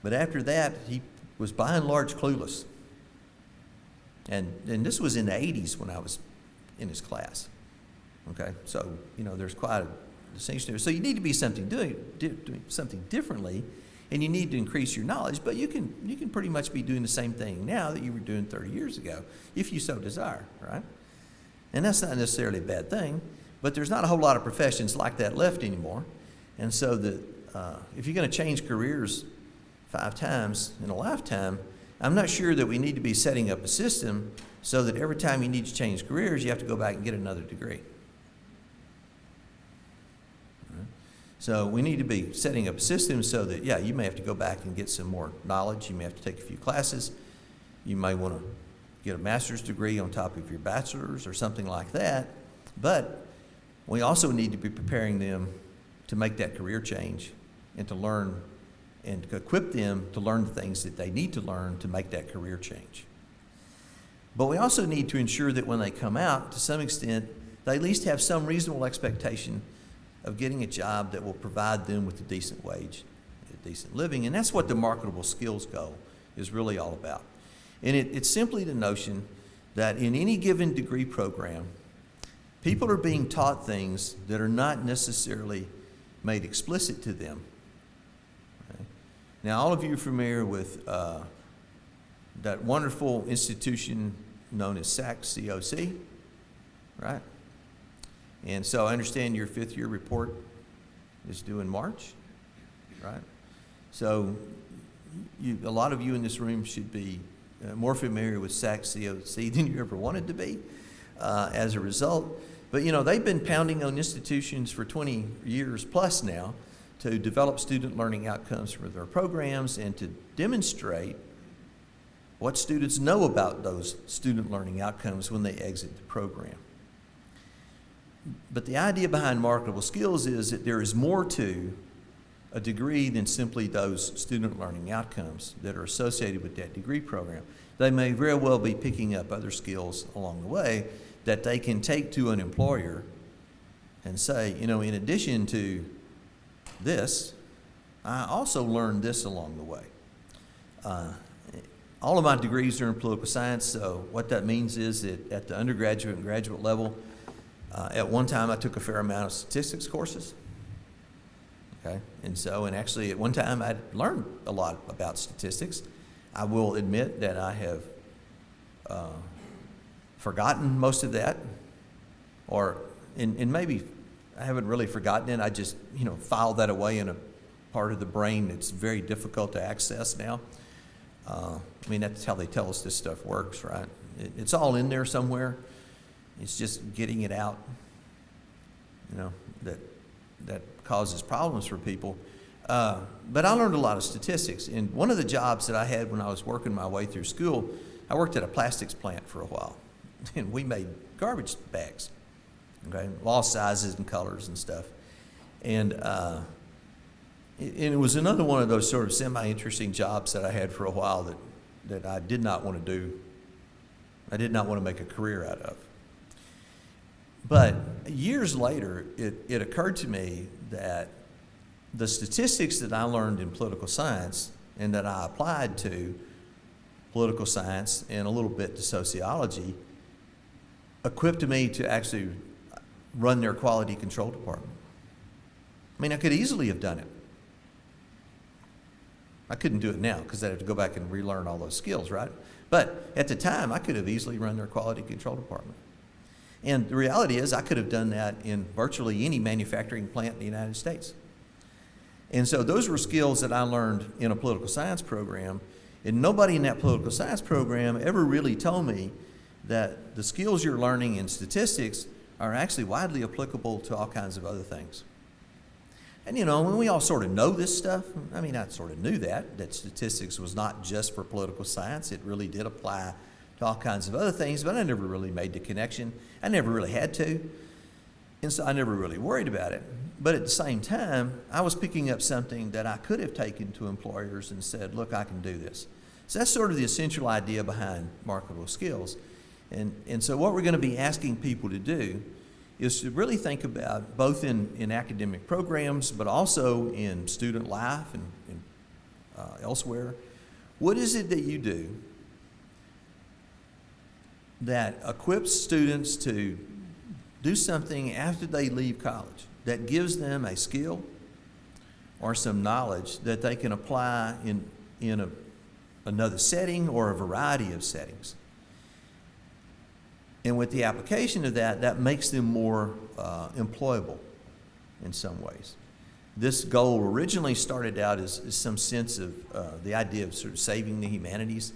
But after that, he was by and large clueless. And this was in the 80s when I was in his class. Okay? So, there's quite a distinction there. So you need to be doing something differently, and you need to increase your knowledge, but you can pretty much be doing the same thing now that you were doing 30 years ago, if you so desire, right? And that's not necessarily a bad thing, but there's not a whole lot of professions like that left anymore. And so if you're going to change careers 5 times in a lifetime, I'm not sure that we need to be setting up a system so that every time you need to change careers, you have to go back and get another degree. So we need to be setting up a system so that, you may have to go back and get some more knowledge. You may have to take a few classes. You may want to get a master's degree on top of your bachelor's or something like that. But we also need to be preparing them to make that career change and to learn and to equip them to learn the things that they need to learn to make that career change. But we also need to ensure that when they come out, to some extent, they at least have some reasonable expectation of getting a job that will provide them with a decent wage, a decent living. And that's what the marketable skills goal is really all about. And it's simply the notion that in any given degree program, people are being taught things that are not necessarily made explicit to them. Okay? Now, all of you are familiar with that wonderful institution known as SAC, C-O-C, right? And so I understand your 5th year report is due in March, right? So a lot of you in this room should be more familiar with SAC COC than you ever wanted to be as a result. But they've been pounding on institutions for 20 years plus now to develop student learning outcomes for their programs and to demonstrate what students know about those student learning outcomes when they exit the program. But the idea behind marketable skills is that there is more to a degree than simply those student learning outcomes that are associated with that degree program. They may very well be picking up other skills along the way that they can take to an employer and say, in addition to this, I also learned this along the way. All of my degrees are in political science, so what that means is that at the undergraduate and graduate level, at one time I took a fair amount of statistics courses. Okay, and actually at one time I learned a lot about statistics. I will admit that I have forgotten most of that, and maybe I haven't really forgotten it. I just filed that away in a part of the brain that's very difficult to access now. That's how they tell us this stuff works, right? It's all in there somewhere. It's just getting it out, that causes problems for people. But I learned a lot of statistics. And one of the jobs that I had when I was working my way through school, I worked at a plastics plant for a while. And we made garbage bags, okay, all sizes and colors and stuff. And it was another one of those sort of semi-interesting jobs that I had for a while that I did not want to do. I did not want to make a career out of. But years later, it occurred to me that the statistics that I learned in political science and that I applied to political science and a little bit to sociology equipped me to actually run their quality control department. I could easily have done it. I couldn't do it now because I'd have to go back and relearn all those skills, right? But at the time, I could have easily run their quality control department. And the reality is I could have done that in virtually any manufacturing plant in the United States. And so those were skills that I learned in a political science program, and nobody in that political science program ever really told me that the skills you're learning in statistics are actually widely applicable to all kinds of other things. And, when we all sort of know this stuff, I mean, I sort of knew that statistics was not just for political science. It really did apply to all kinds of other things, but I never really made the connection. I never really had to. And so I never really worried about it. But at the same time, I was picking up something that I could have taken to employers and said, look, I can do this. So that's sort of the essential idea behind marketable skills. And so what we're going to be asking people to do is to really think about, both in academic programs, but also in student life and elsewhere, what is it that you do that equips students to do something after they leave college that gives them a skill or some knowledge that they can apply in another setting or a variety of settings. And with the application of that makes them more employable in some ways. This goal originally started out as some sense of the idea of sort of saving the humanities,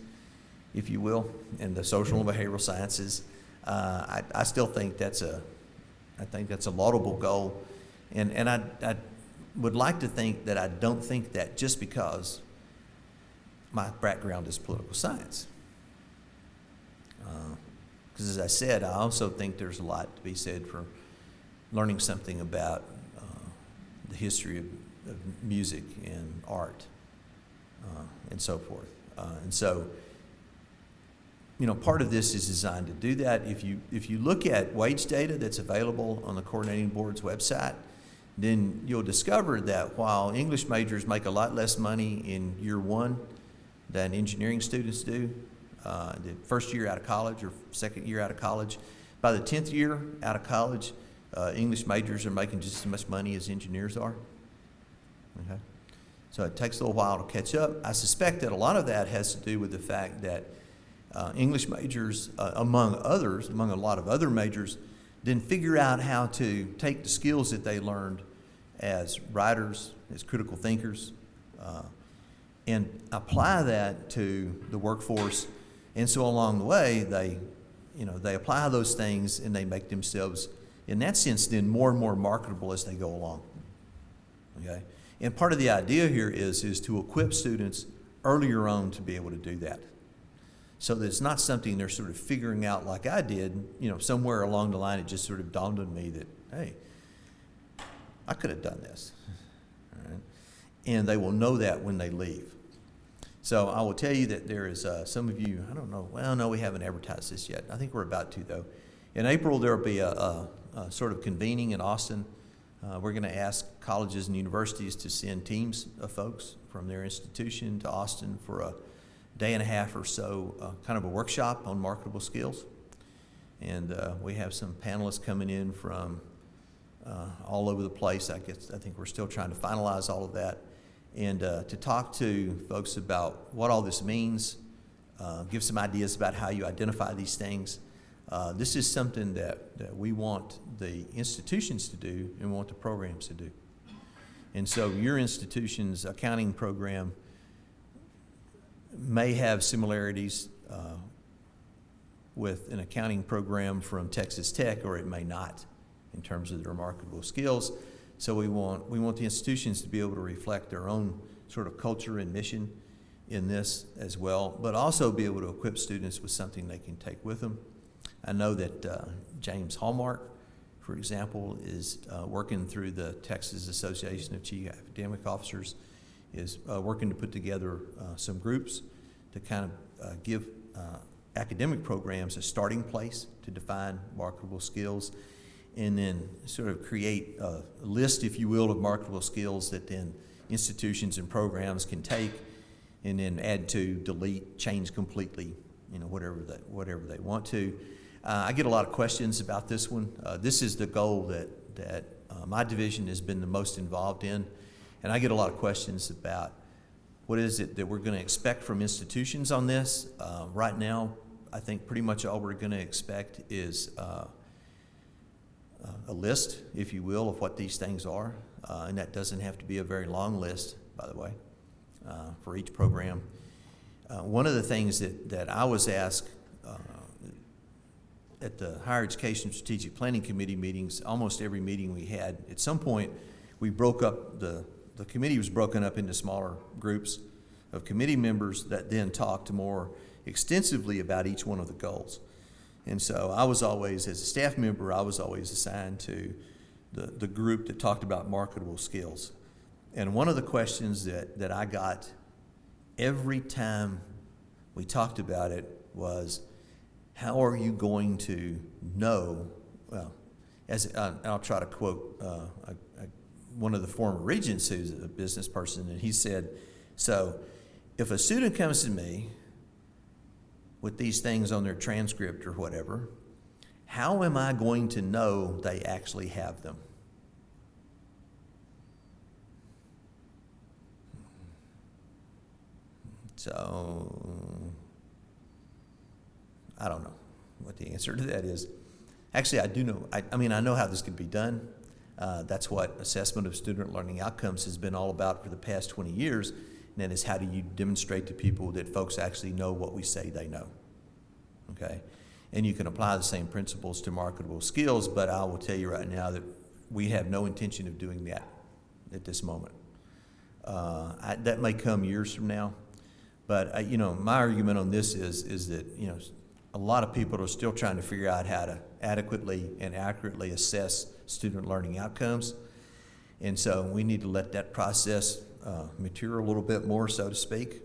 if you will, and the social and behavioral sciences. I still think that's a laudable goal, and I would like to think that I don't think that just because my background is political science. Because as I said, I also think there's a lot to be said for learning something about the history of music and art and so forth. And so, part of this is designed to do that. If you look at wage data that's available on the coordinating board's website, then you'll discover that while English majors make a lot less money in year one than engineering students do, the first year out of college or second year out of college, by the 10th year out of college, English majors are making just as much money as engineers are. Okay? So it takes a little while to catch up. I suspect that a lot of that has to do with the fact that English majors, among a lot of other majors, didn't figure out how to take the skills that they learned as writers, as critical thinkers, and apply that to the workforce. And so along the way, they apply those things and they make themselves, in that sense, then more and more marketable as they go along. Okay? And part of the idea here is to equip students earlier on to be able to do that. So that it's not something they're sort of figuring out like I did. Somewhere along the line, it just sort of dawned on me that, hey, I could have done this. All right? And they will know that when they leave. So I will tell you that there is some of you, I don't know, well, no, we haven't advertised this yet. I think we're about to, though. In April, there will be a sort of convening in Austin. We're going to ask colleges and universities to send teams of folks from their institution to Austin for a day and a half or so, kind of a workshop on marketable skills. And we have some panelists coming in from all over the place. I think we're still trying to finalize all of that. And to talk to folks about what all this means, give some ideas about how you identify these things. This is something that we want the institutions to do and want the programs to do. And so your institution's accounting program may have similarities with an accounting program from Texas Tech, or it may not in terms of the remarkable skills. So we want the institutions to be able to reflect their own sort of culture and mission in this as well, but also be able to equip students with something they can take with them. I know that James Hallmark, for example, is working through the Texas Association of Chief Academic Officers, is working to put together some groups to kind of give academic programs a starting place to define marketable skills, and then sort of create a list, if you will, of marketable skills that then institutions and programs can take and then add to, delete, change completely, whatever they want to. I get a lot of questions about this one. This is the goal that my division has been the most involved in, and I get a lot of questions about what is it that we're going to expect from institutions on this. Right now, I think pretty much all we're going to expect is a list, if you will, of what these things are, and that doesn't have to be a very long list, by the way, for each program. One of the things that I was asked at the Higher Education Strategic Planning Committee meetings, almost every meeting we had, at some point we broke up, the committee was broken up into smaller groups of committee members that then talked more extensively about each one of the goals. And so I was always, as a staff member, I was always assigned to the group that talked about marketable skills. And one of the questions that I got every time we talked about it was, how are you going to know, well, and I'll try to quote one of the former regents who's a business person, and he said, so if a student comes to me with these things on their transcript or whatever, how am I going to know they actually have them? So, I don't know what the answer to that is. Actually, I do know. I mean, I know how this could be done. That's what assessment of student learning outcomes has been all about for the past 20 years. And that is, how do you demonstrate to people that folks actually know what we say they know? Okay? And you can apply the same principles to marketable skills, but I will tell you right now that we have no intention of doing that at this moment. That may come years from now. But, my argument on this is that, a lot of people are still trying to figure out how to adequately and accurately assess student learning outcomes. And so we need to let that process mature a little bit more, so to speak.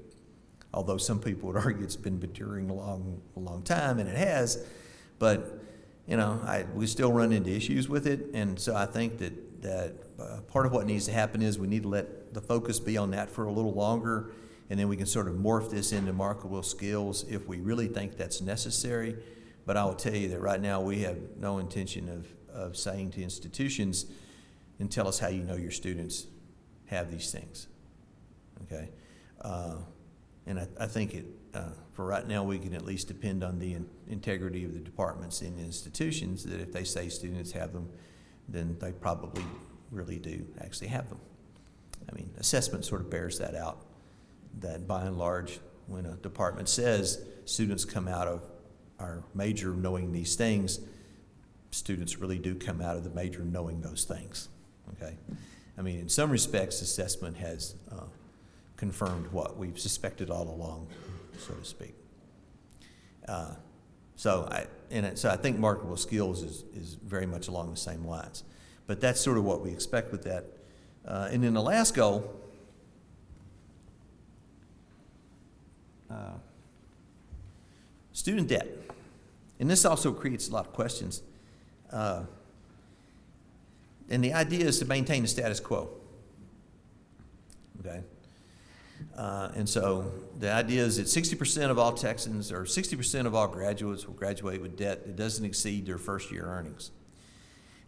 Although some people would argue it's been maturing a long time, and it has. But, we still run into issues with it. And so I think that part of what needs to happen is we need to let the focus be on that for a little longer, and then we can sort of morph this into marketable skills if we really think that's necessary. But I will tell you that right now we have no intention of saying to institutions, and tell us how you know your students have these things. Okay? And I think for right now we can at least depend on the integrity of the departments and institutions, that if they say students have them, then they probably really do actually have them. I mean, assessment sort of bears that out, that by and large, when a department says students come out of our major knowing these things, students really do come out of the major knowing those things. Okay? I mean, in some respects, assessment has confirmed what we've suspected all along, so to speak. So I think marketable skills is very much along the same lines. But that's sort of what we expect with that. And then the last goal, student debt. And this also creates a lot of questions. And the idea is to maintain the status quo. Okay? And so the idea is that 60% of all Texans, or 60% of all graduates, will graduate with debt that doesn't exceed their first year earnings.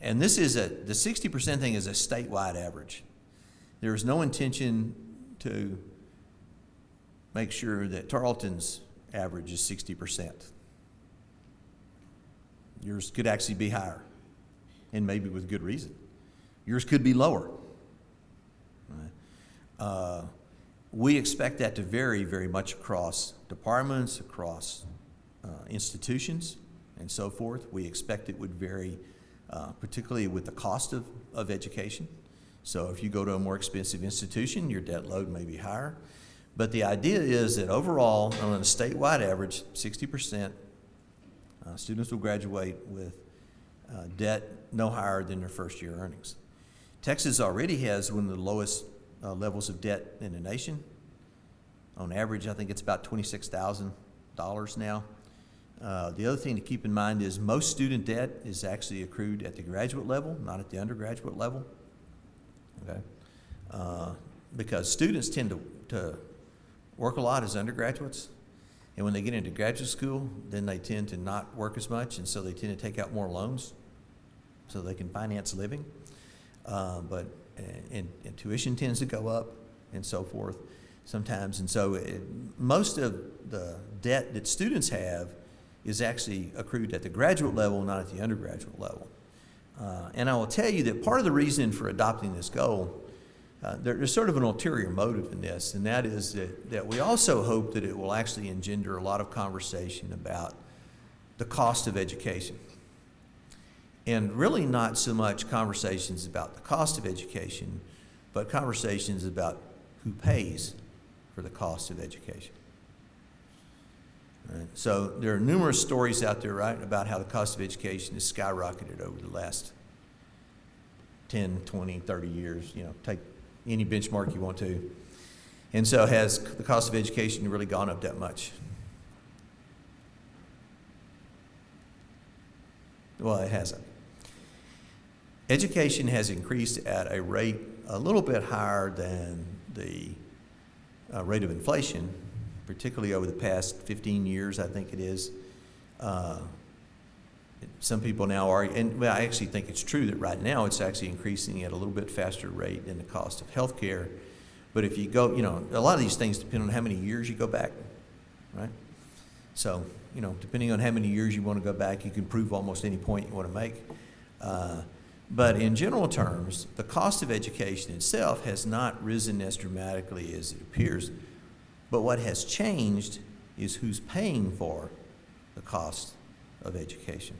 And this is the 60% thing is a statewide average. There is no intention to make sure that Tarleton's average is 60%. Yours could actually be higher, and maybe with good reason. Yours could be lower. We expect that to vary very much across departments, across institutions, and so forth. We expect it would vary particularly with the cost of education. So if you go to a more expensive institution, your debt load may be higher. But the idea is that overall, on a statewide average, 60% students will graduate with debt no higher than their first year earnings. Texas already has one of the lowest levels of debt in the nation. On average, I think it's about $26,000 now. The other thing to keep in mind is most student debt is actually accrued at the graduate level, not at the undergraduate level. Okay, because students tend to work a lot as undergraduates, and when they get into graduate school, then they tend to not work as much, and so they tend to take out more loans so they can finance living. But tuition tends to go up, and so forth sometimes. And so most of the debt that students have is actually accrued at the graduate level, not at the undergraduate level. And I will tell you that part of the reason for adopting this goal, there's sort of an ulterior motive in this, and that is that we also hope that it will actually engender a lot of conversation about the cost of education. And really not so much conversations about the cost of education, but conversations about who pays for the cost of education. Right? So there are numerous stories out there, right, about how the cost of education has skyrocketed over the last 10, 20, 30 years. You know, take any benchmark you want to. And so has the cost of education really gone up that much? Well, it hasn't. Education has increased at a rate a little bit higher than the rate of inflation, particularly over the past 15 years, I think it is. Some people now argue, and well, I actually think it's true that right now it's actually increasing at a little bit faster rate than the cost of health care. But if you go, you know, a lot of these things depend on how many years you go back, right? So, you know, depending on how many years you want to go back, you can prove almost any point you want to make. But in general terms, the cost of education itself has not risen as dramatically as it appears. But what has changed is who's paying for the cost of education.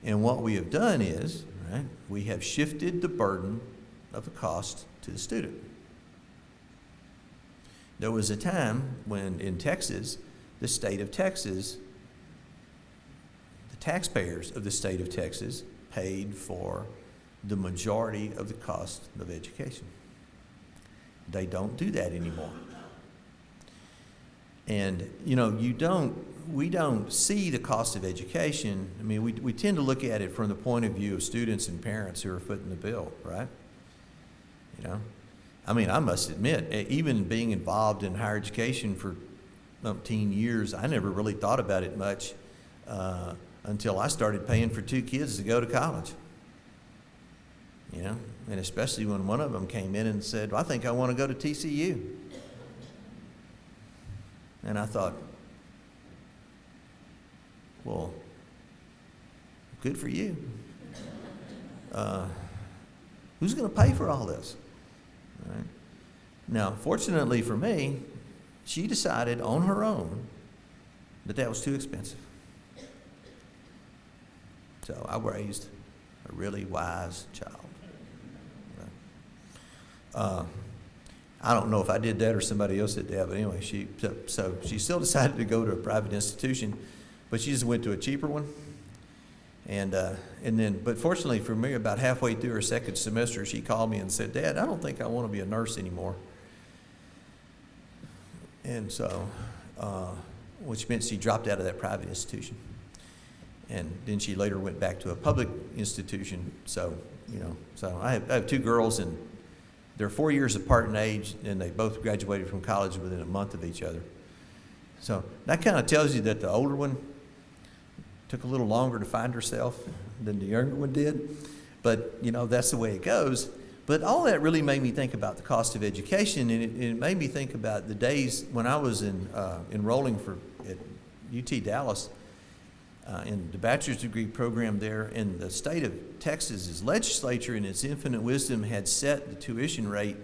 And what we have done is, right, we have shifted the burden of the cost to the student. There was a time when in Texas, the state of Texas, the taxpayers of the state of Texas paid for the majority of the cost of education. They don't do that anymore. And, you know, we don't see the cost of education. I mean, we tend to look at it from the point of view of students and parents who are footing the bill, right? You know, I mean, I must admit, even being involved in higher education for umpteen years, I never really thought about it much until I started paying for 2 kids to go to college. You know, and especially when one of them came in and said, well, I think I want to go to TCU. And I thought, well, good for you. Who's going to pay for all this? All right. Now, fortunately for me, she decided on her own that that was too expensive. So I raised a really wise child. I don't know if I did that or somebody else did that, but anyway, she still decided to go to a private institution, but she just went to a cheaper one. But fortunately for me, about halfway through her second semester, she called me and said, Dad, I don't think I want to be a nurse anymore. And so, which meant she dropped out of that private institution. And then she later went back to a public institution. So, you know, so I have 2 girls, and they're 4 years apart in age, and they both graduated from college within a month of each other. So that kind of tells you that the older one took a little longer to find herself than the younger one did. But, you know, that's the way it goes. But all that really made me think about the cost of education, and it made me think about the days when I was enrolling at UT Dallas in the bachelor's degree program there, and the state of Texas's legislature in its infinite wisdom had set the tuition rate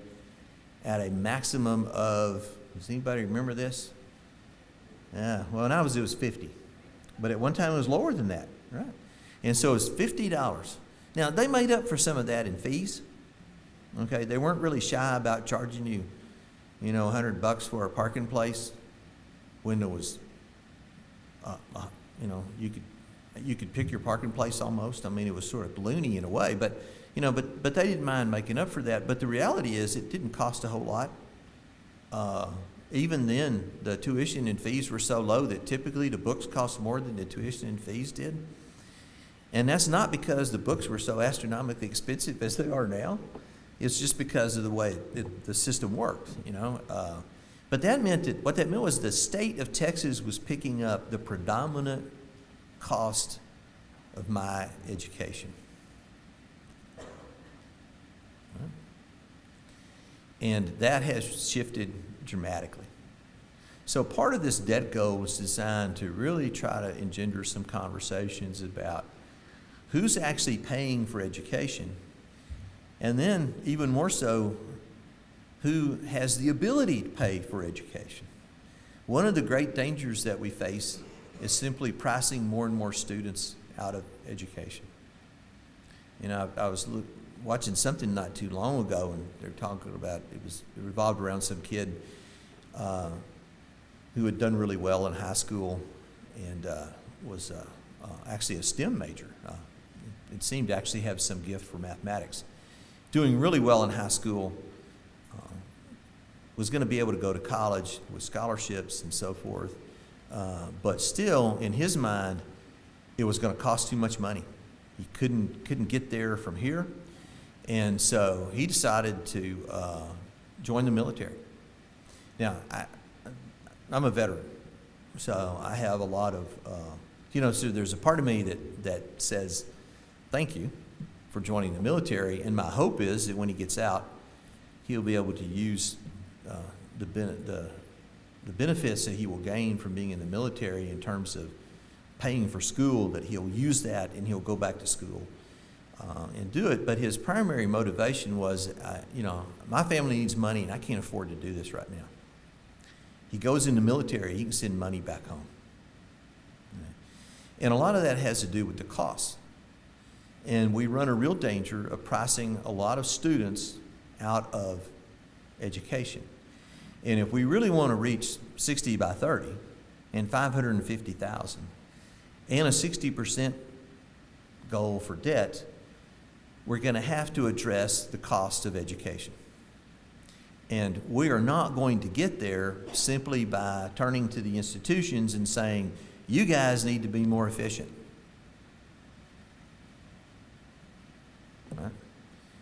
at a maximum of, does anybody remember this? Yeah, well, when I was, it was 50. But at one time it was lower than that, right? And so it's $50. Now, they made up for some of that in fees. Okay, they weren't really shy about charging you, you know, $100 for a parking place when there was, you know, you could pick your parking place almost. I mean, it was sort of loony in a way, but you know, but they didn't mind making up for that. But the reality is, it didn't cost a whole lot. Even then, the tuition and fees were so low that typically the books cost more than the tuition and fees did. And that's not because the books were so astronomically expensive as they are now. It's just because of the way the system worked, you know. But that meant that what that meant was the state of Texas was picking up the predominant cost of my education. Right? And that has shifted dramatically. So part of this debt goal was designed to really try to engender some conversations about who's actually paying for education, and then even more so, who has the ability to pay for education. One of the great dangers that we face is simply pricing more and more students out of education. You know, I was watching something not too long ago, and they're talking about it revolved around some kid who had done really well in high school and was actually a STEM major. It seemed to actually have some gift for mathematics. Doing really well in high school, was going to be able to go to college with scholarships and so forth, but still, in his mind, it was going to cost too much money. He couldn't get there from here, and so he decided to join the military. Now, I'm a veteran, so I have a lot of, so there's a part of me that says, thank you for joining the military, and my hope is that when he gets out, he'll be able to use the benefits that he will gain from being in the military in terms of paying for school, that he'll use that and he'll go back to school and do it. But his primary motivation was, my family needs money and I can't afford to do this right now. He goes in the military, he can send money back home. And a lot of that has to do with the cost. And we run a real danger of pricing a lot of students out of education. And if we really want to reach 60 by 30 and 550,000 and a 60% goal for debt, we're going to have to address the cost of education. And we are not going to get there simply by turning to the institutions and saying, you guys need to be more efficient. Right?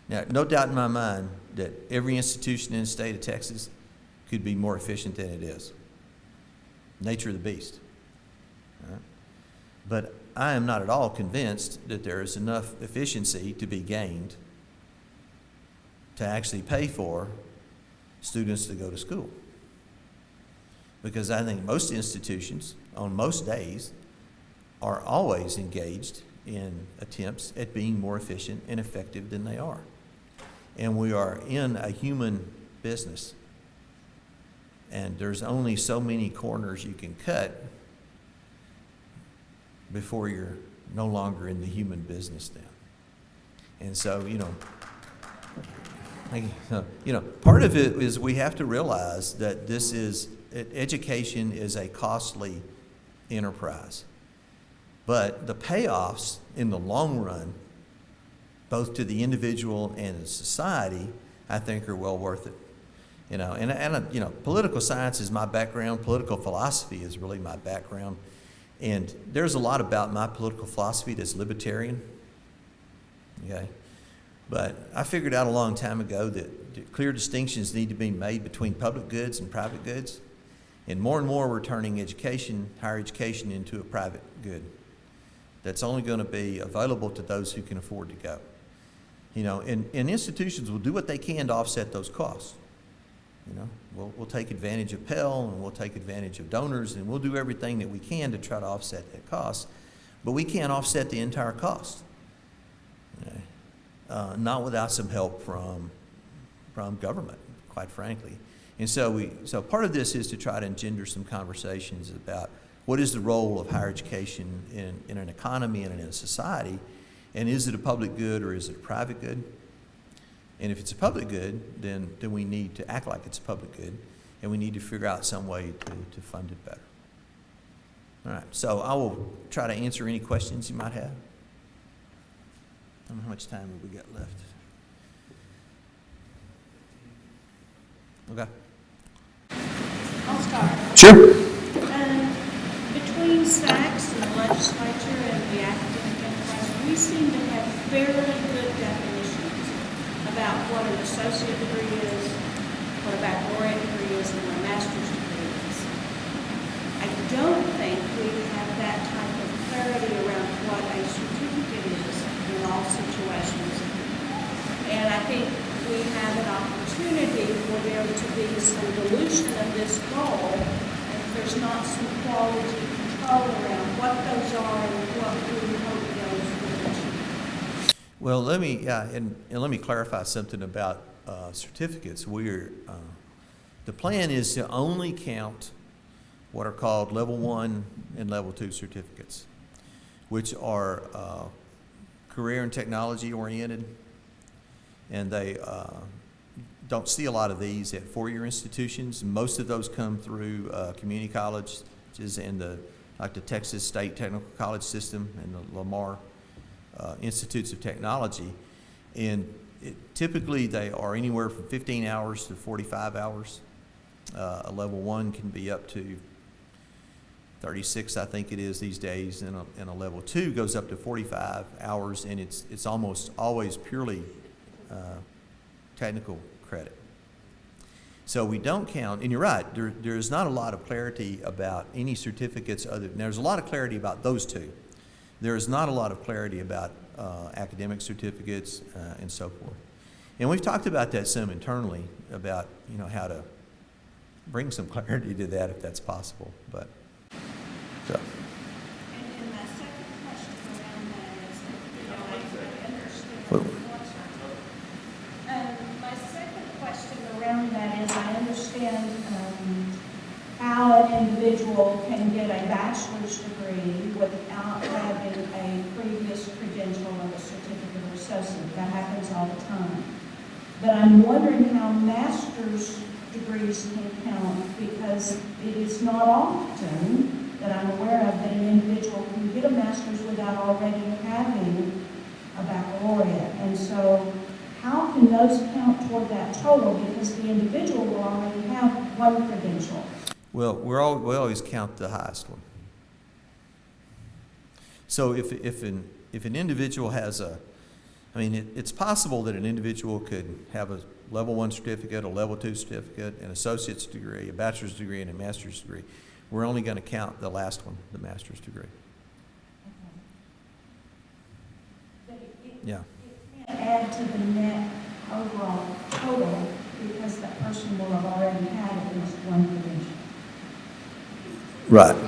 Now, no doubt in my mind that every institution in the state of Texas could be more efficient than it is. Nature of the beast. Right? But I am not at all convinced that there is enough efficiency to be gained to actually pay for students to go to school. Because I think most institutions, on most days, are always engaged in attempts at being more efficient and effective than they are. And we are in a human business. And there's only so many corners you can cut before you're no longer in the human business then. And so, part of it is we have to realize that education is a costly enterprise. But the payoffs in the long run, both to the individual and the society, I think are well worth it. Political science is my background. Political philosophy is really my background. And there's a lot about my political philosophy that's libertarian. Okay? But I figured out a long time ago that clear distinctions need to be made between public goods and private goods. And more we're turning higher education into a private good that's only going to be available to those who can afford to go. And institutions will do what they can to offset those costs. We'll take advantage of Pell and we'll take advantage of donors and we'll do everything that we can to try to offset that cost. But we can't offset the entire cost. Not without some help from government, quite frankly. And so part of this is to try to engender some conversations about what is the role of higher education in an economy and in a society, and is it a public good or is it a private good? And if it's a public good, then we need to act like it's a public good, and we need to figure out some way to fund it better. All right, so I will try to answer any questions you might have. I don't know how much time have we got left. Okay. I'll start. Sure. Between SACS and the legislature and the academic enterprise, we seem to have fairly good definitions about what an associate degree is, what a baccalaureate degree is, and what a master's degree is. I don't think we have that type of clarity around what a certificate is in all situations. And I think we have an opportunity for there to be some dilution of this goal if there's not some quality control around what those are and what we hope those will achieve. Well, let me clarify something about certificates. The plan is to only count what are called level 1 and level 2 certificates, which are career and technology oriented, and they don't see a lot of these at four-year institutions. Most of those come through community colleges and like the Texas State Technical College System and the Lamar Institutes of Technology. And typically they are anywhere from 15 hours to 45 hours. A level 1 can be up to 36, I think it is these days, and a level 2 goes up to 45 hours, and it's almost always purely technical credit. So we don't count, and you're right, there's not a lot of clarity about any certificates there's a lot of clarity about those two. There is not a lot of clarity about academic certificates and so forth. And we've talked about that some internally, about how to bring some clarity to that if that's possible. But so. And my second question around that is, I understand. Well, My second question around that is, I understand how an individual can get a bachelor's degree without having a previous credential of a certificate of associate. That happens all the time. But I'm wondering how master's degrees can count, because it is not often that I'm aware of that an individual can get a master's without already having a baccalaureate. And so how can those count toward that total, because the individual will already have one credential? Well, we always count the highest one. So if an individual has it's possible that an individual could have a level 1 certificate, a level 2 certificate, an associate's degree, a bachelor's degree, and a master's degree. We're only going to count the last one, the master's degree. Yeah. It can't add to the net overall total, because that person will have already had at least one credential. Right. All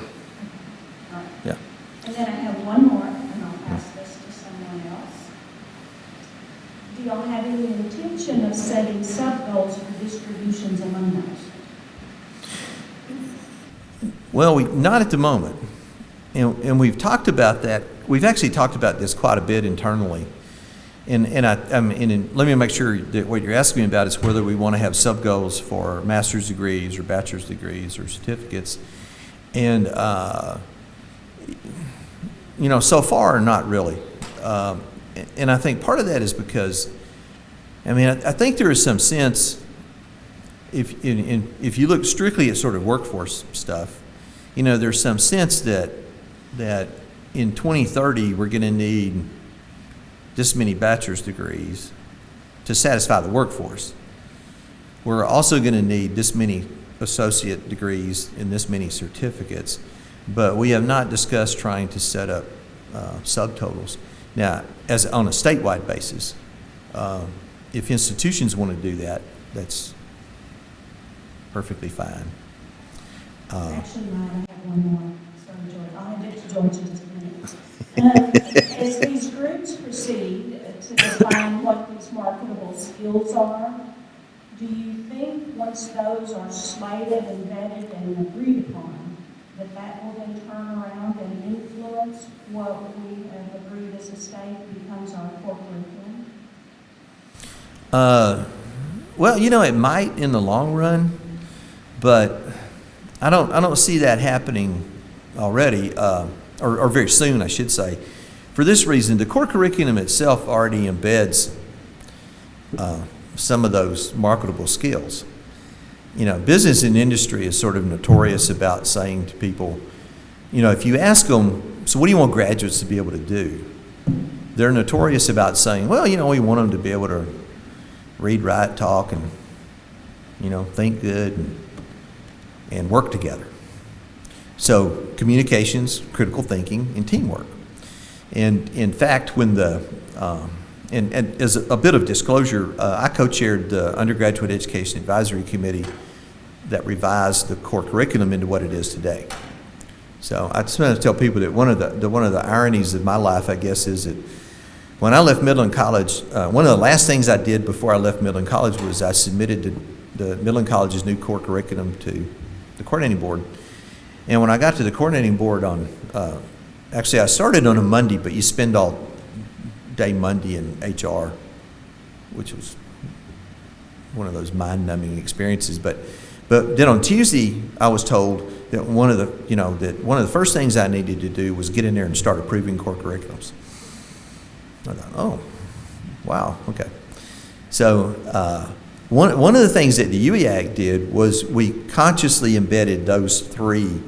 right. Yeah. And then I have one more, and I'll pass this to someone else. Do y'all have any intention of setting sub-goals for distributions among those? Well, not at the moment. And we've talked about that. We've actually talked about this quite a bit internally. And let me make sure that what you're asking me about is whether we want to have sub-goals for master's degrees or bachelor's degrees or certificates. And, so far, not really. And I think part of that is because, I think there is some sense, if you look strictly at sort of workforce stuff, there's some sense that in 2030 we're going to need this many bachelor's degrees to satisfy the workforce. We're also going to need this many associate degrees and this many certificates, but we have not discussed trying to set up subtotals. Now, as on a statewide basis, if institutions want to do that, that's perfectly fine. Actually, I have one more. Sorry, George. I'll hand it to George in just a minute. As these groups proceed to define what these marketable skills are, do you think once those are slated and vetted and agreed upon, that will then turn around and influence what we have agreed as a state becomes our core curriculum? Well, it might in the long run, but I don't see that happening already, or very soon, I should say. For this reason, the core curriculum itself already embeds some of those marketable skills. Business and industry is sort of notorious about saying to people, if you ask them, so what do you want graduates to be able to do? They're notorious about saying, well, we want them to be able to read, write, talk, and, think good and work together. So communications, critical thinking, and teamwork. And in fact, when and as a bit of disclosure, I co-chaired the Undergraduate Education Advisory Committee that revised the core curriculum into what it is today. So I just want to tell people that one of the ironies of my life, I guess, is that when I left Midland College, one of the last things I did before I left Midland College was I submitted the Midland College's new core curriculum to the coordinating board. And when I got to the coordinating board actually I started on a Monday, but you spend all day Monday in HR, which was one of those mind-numbing experiences. But then on Tuesday, I was told that one of the first things I needed to do was get in there and start approving core curriculums. I thought, oh, wow, okay. So one of the things that the UEAC did was we consciously embedded those three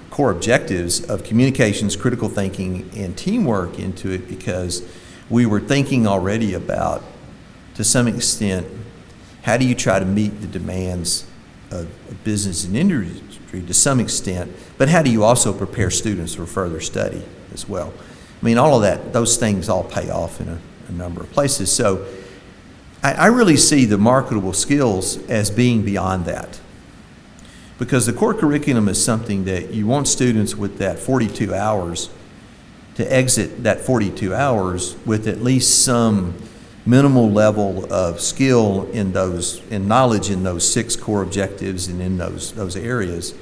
core objectives of communications, critical thinking, and teamwork into it, because we were thinking already about, to some extent, how do you try to meet the demands of business and industry to some extent, but how do you also prepare students for further study as well? I mean, all of that, those things all pay off in a number of places. So I really see the marketable skills as being beyond that, because the core curriculum is something that you want students with that 42 hours to exit that 42 hours with at least some minimal level of skill in those, and knowledge in those 6 core objectives and in those areas.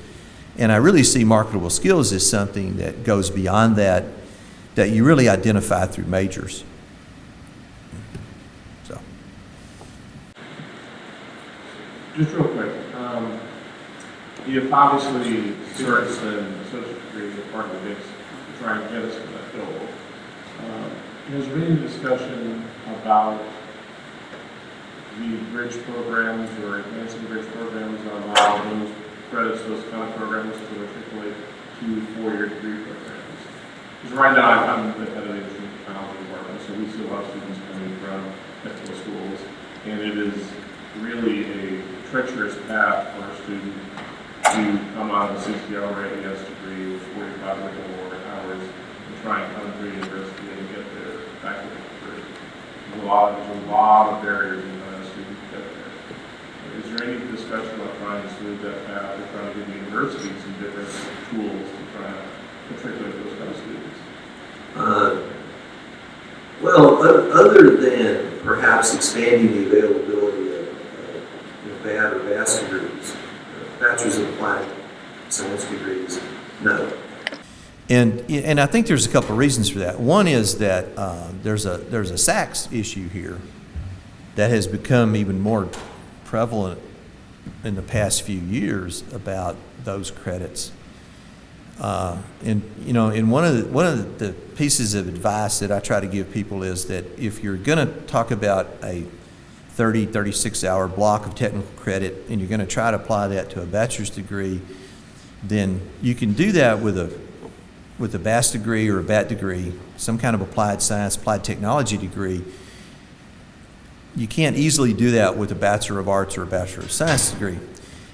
And I really see marketable skills as something that goes beyond that, that you really identify through majors. So. Just real quick, if obviously certs and associate degrees are part of the mix to try and get us to that goal, has there been any discussion about the bridge programs or advancing bridge programs that allow those credits, those kind of programs to articulate to 4-year degree programs? Because right now I'm at the head of the Engineering Technology Department, so we see a lot of students coming from technical schools, and it is really a treacherous path for a student to come out of a 60-hour AES degree with 45 or more hours and try and come through university and get their faculty degree. There's a lot of barriers in a student to get there. Is there any discussion about trying to smooth that path or trying to give universities some different tools to try and matriculate those kind of students? Well, other than perhaps expanding the availability of BAD or BAS degrees, Bachelor's of Applied Science degrees, no. And I think there's a couple of reasons for that. One is that there's a SACS issue here that has become even more prevalent in the past few years about those credits. And one of the pieces of advice that I try to give people is that if you're going to talk about a 36 hour block of technical credit and you're going to try to apply that to a bachelor's degree, then you can do that with a BAS degree or a BAT degree, some kind of applied science, applied technology degree. You can't easily do that with a Bachelor of Arts or a Bachelor of Science degree.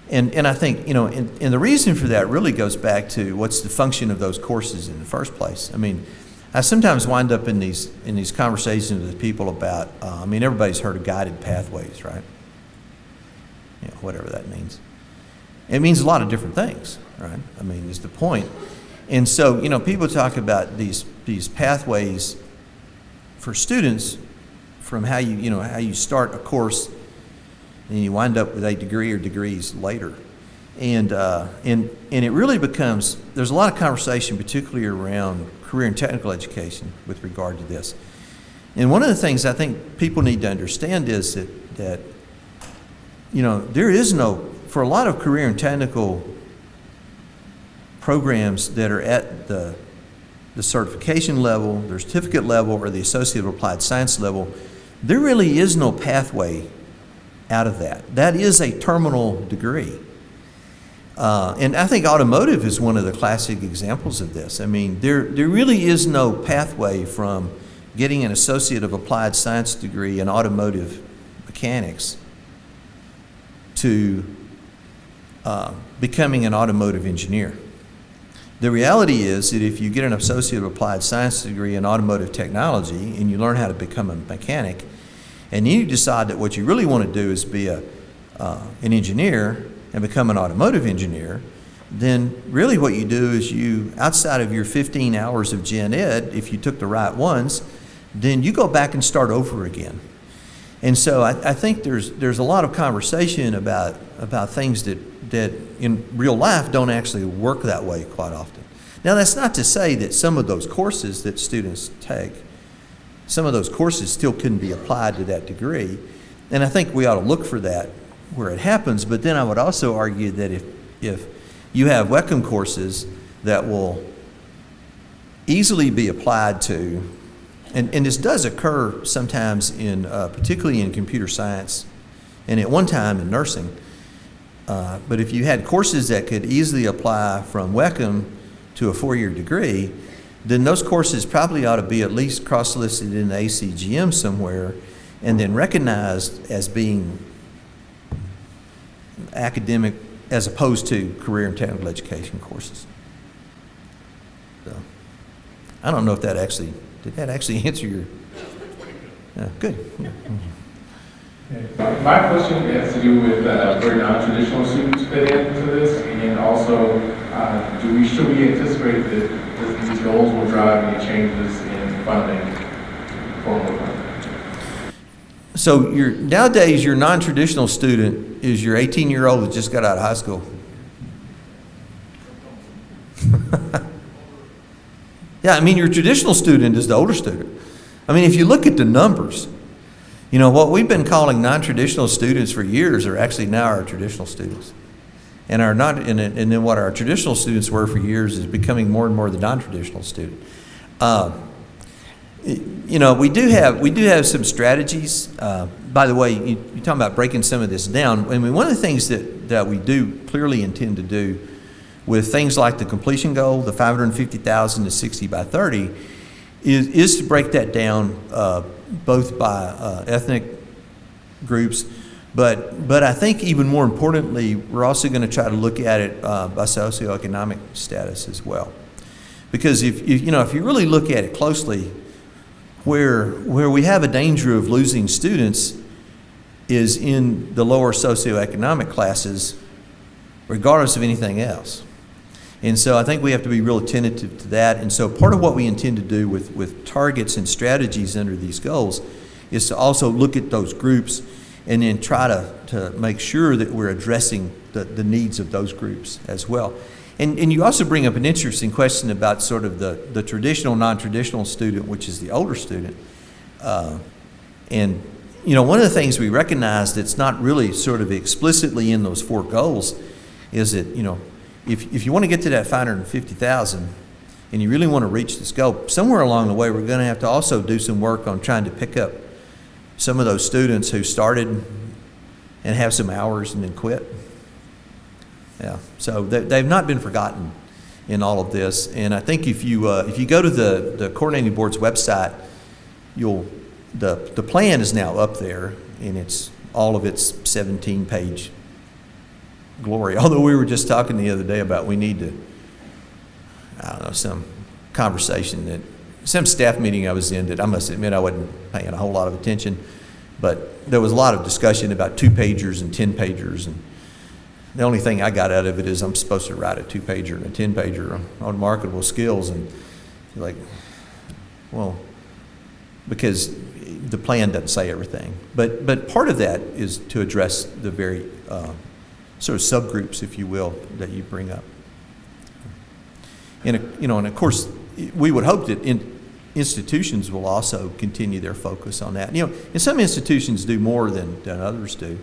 And I think, and the reason for that really goes back to what's the function of those courses in the first place. I mean, I sometimes wind up in these conversations with people about, everybody's heard of guided pathways, right? Whatever that means. It means a lot of different things, right? I mean, is the point. And so, people talk about these pathways for students from how you start a course and you wind up with a degree or degrees later. And it really becomes, there's a lot of conversation, particularly around career and technical education with regard to this. And one of the things I think people need to understand is that there is no, for a lot of career and technical programs that are at the certification level, the certificate level, or the associate of applied science level, there really is no pathway out of that. That is a terminal degree. And I think automotive is one of the classic examples of this. I mean, there really is no pathway from getting an associate of applied science degree in automotive mechanics to becoming an automotive engineer. The reality is that if you get an associate of applied science degree in automotive technology and you learn how to become a mechanic, and you decide that what you really want to do is be an engineer and become an automotive engineer, then really what you do is you, outside of your 15 hours of gen ed, if you took the right ones, then you go back and start over again. And so I think there's a lot of conversation about things that in real life don't actually work that way quite often. Now, that's not to say that some of those courses that students take some of those courses still couldn't be applied to that degree. And I think we ought to look for that where it happens. But then I would also argue that if you have WECM courses that will easily be applied to, and this does occur sometimes in, particularly in computer science, and at one time in nursing. But if you had courses that could easily apply from WECM to a 4-year degree, then those courses probably ought to be at least cross-listed in the ACGM somewhere and then recognized as being academic as opposed to career and technical education courses. So, I don't know if did that actually answer your, good. My question has to do with where non-traditional students fit into this, and also, should we anticipate that these goals will drive any changes in funding, formal funding? So nowadays, your non-traditional student is your 18-year-old that just got out of high school. Yeah, I mean, your traditional student is the older student. I mean, if you look at the numbers, what we've been calling non-traditional students for years are actually now our traditional students. And and then what our traditional students were for years is becoming more and more the non-traditional student. We do have some strategies. By the way, you're talking about breaking some of this down. I mean, one of the things that we do clearly intend to do with things like the completion goal, the 550,000 to 60 by 30, is to break that down both by ethnic groups, but I think even more importantly, we're also going to try to look at it by socioeconomic status as well. Because if you really look at it closely, where we have a danger of losing students is in the lower socioeconomic classes, regardless of anything else. And so I think we have to be real attentive to that. And so part of what we intend to do with targets and strategies under these goals is to also look at those groups and then try to make sure that we're addressing the needs of those groups as well. And you also bring up an interesting question about sort of the traditional, non-traditional student, which is the older student. And one of the things we recognize that's not really sort of explicitly in those 4 goals is that, if you want to get to that 550,000 and you really want to reach this goal, somewhere along the way we're going to have to also do some work on trying to pick up some of those students who started and have some hours and then quit. Yeah, so they've not been forgotten in all of this. And I think if you go to the coordinating board's website, the plan is now up there, and it's all of its 17-page glory. Although we were just talking the other day about we need to, some conversation that, some staff meeting I was in that I must admit I wasn't paying a whole lot of attention, but there was a lot of discussion about 2-pagers and 10-pagers, and the only thing I got out of it is I'm supposed to write a 2-pager and a 10-pager on marketable skills, and you're like, well, because the plan doesn't say everything. But part of that is to address the very sort of subgroups, if you will, that you bring up. And of course, we would hope that institutions will also continue their focus on that. And some institutions do more than others do.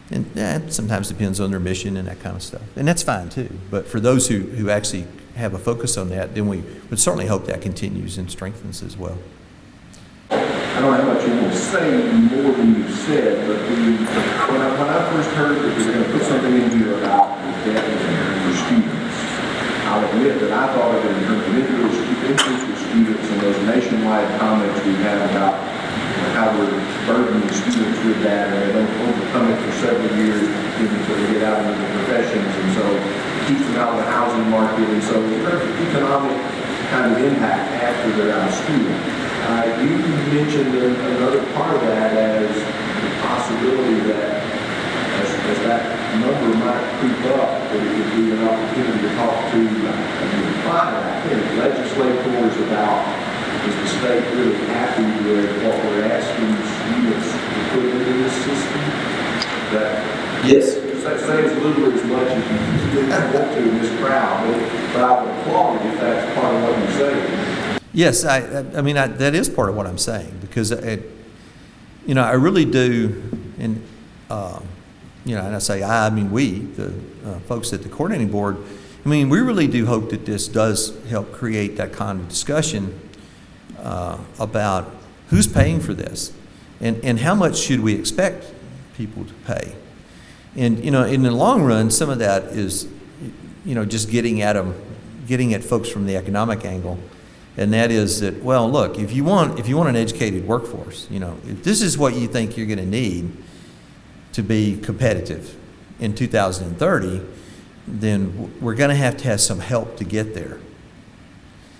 And that sometimes depends on their mission and that kind of stuff. And that's fine too. But for those who actually have a focus on that, then we would certainly hope that continues and strengthens as well. I don't know how much you want to say more than you said, but when I first heard that you were going to put something in here about the debt of your students, I'll admit that I thought of it in terms of individual students and those nationwide comments we had about how we're burdening students with that, and they don't overcome it for several years until they get out into the professions, and so it keeps them out of the housing market, and so there's an economic kind of impact after they're out of school. You mentioned another part of that as the possibility that as that number might creep up, that it would be an opportunity to talk to legislators about, is the state really happy with what we're asking students to put into this system? That Yes. say as little or as much as you want to in this crowd, but I would applaud it if that's part of what you're saying. Yes, I mean, that is part of what I'm saying, because I really do, and, and I say I mean we, the folks at the coordinating board, I mean, we really do hope that this does help create that kind of discussion about who's paying for this, and how much should we expect people to pay. And, in the long run, some of that is, just getting at folks from the economic angle. And that is that, well, look, if you want an educated workforce, if this is what you think you're going to need to be competitive in 2030, then we're going to have some help to get there.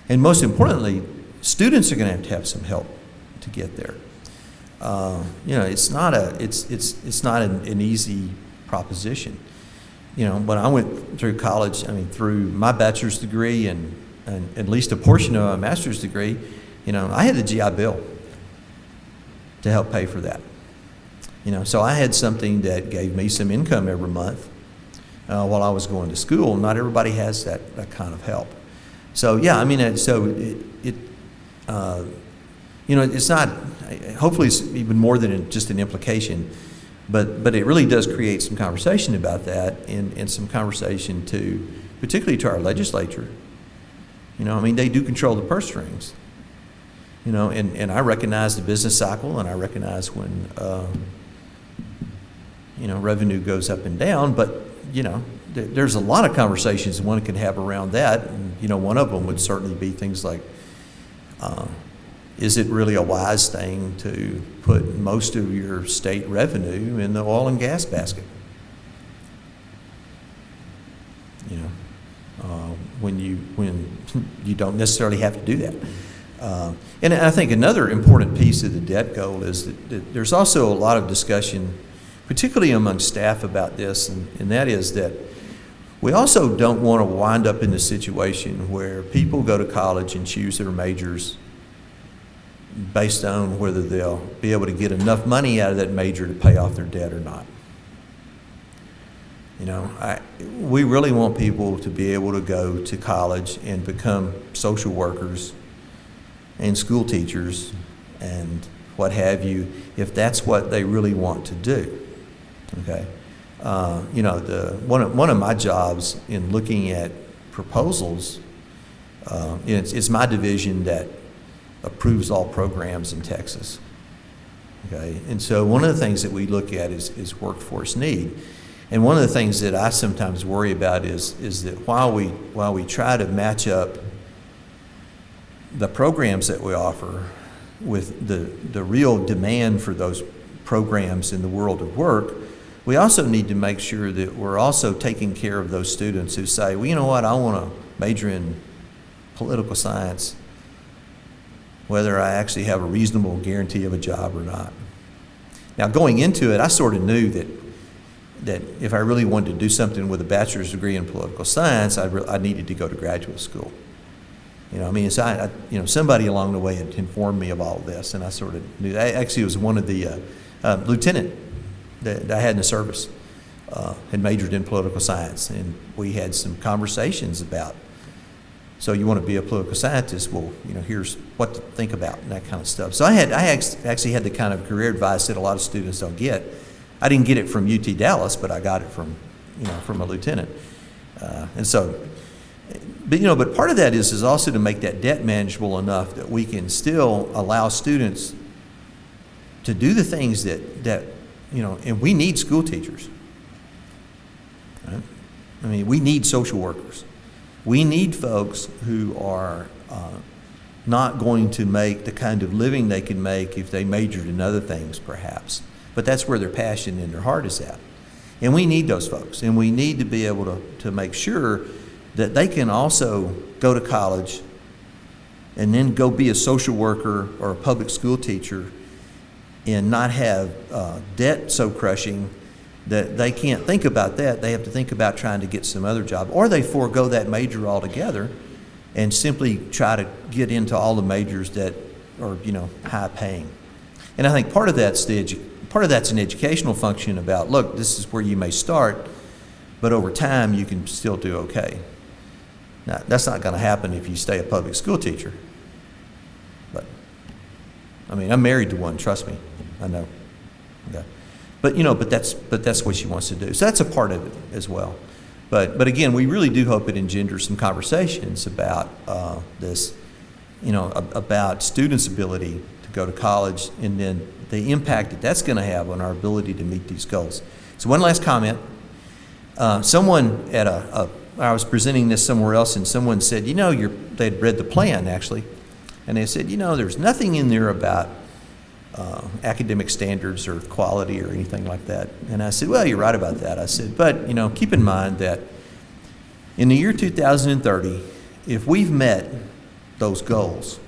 And most importantly, students are going to have some help to get there. It's not an easy proposition. When I went through college, through my bachelor's degree and at least a portion of my master's degree, I had the GI Bill to help pay for that. So I had something that gave me some income every month while I was going to school. Not everybody has that kind of help. So yeah, it's not. Hopefully, it's even more than just an implication, but it really does create some conversation about that, and some conversation particularly to our legislature. They do control the purse strings. And I recognize the business cycle, and I recognize when, revenue goes up and down, but, there's a lot of conversations one can have around that. And, one of them would certainly be things like, is it really a wise thing to put most of your state revenue in the oil and gas basket? When you don't necessarily have to do that. And I think another important piece of the debt goal is that there's also a lot of discussion, particularly among staff, about this, and that is that we also don't want to wind up in the situation where people go to college and choose their majors based on whether they'll be able to get enough money out of that major to pay off their debt or not. We really want people to be able to go to college and become social workers and school teachers and what have you, if that's what they really want to do. Okay, one of my jobs in looking at proposals, it's my division that approves all programs in Texas. Okay, and so one of the things that we look at is workforce need. And one of the things that I sometimes worry about is that while we try to match up the programs that we offer with the real demand for those programs in the world of work, we also need to make sure that we're also taking care of those students who say, well, you know what, I want to major in political science, whether I actually have a reasonable guarantee of a job or not. Now, going into it, I sort of knew that if I really wanted to do something with a bachelor's degree in political science, I needed to go to graduate school. So somebody along the way had informed me of all of this, and I sort of knew. Actually, it was one of the lieutenant that I had in the service had majored in political science, and we had some conversations about, so you want to be a political scientist? Well, here's what to think about and that kind of stuff. So I actually had the kind of career advice that a lot of students don't get. I didn't get it from UT Dallas, but I got it from a lieutenant. But part of that is also to make that debt manageable enough that we can still allow students to do the things that and we need school teachers. Right? We need social workers. We need folks who are not going to make the kind of living they can make if they majored in other things, perhaps. But that's where their passion and their heart is at. And we need those folks. And we need to be able to make sure that they can also go to college and then go be a social worker or a public school teacher and not have debt so crushing that they can't think about that. They have to think about trying to get some other job. Or they forego that major altogether and simply try to get into all the majors that are, high paying. And I think part of that's an educational function about, look, this is where you may start, but over time you can still do okay. Now, that's not going to happen if you stay a public school teacher. I mean, I'm married to one, trust me, I know. Okay. But, you know, but that's what she wants to do. So that's a part of it as well. But again, we really do hope it engenders some conversations about this, you know, about students' ability to go to college and then the impact that that's going to have on our ability to meet these goals. So one last comment. Someone at I was presenting this somewhere else, and someone said, you know, they'd read the plan, actually, and they said, you know, there's nothing in there about academic standards or quality or anything like that. And I said, well, you're right about that. I said, but, you know, keep in mind that in the year 2030, if we've met those goals,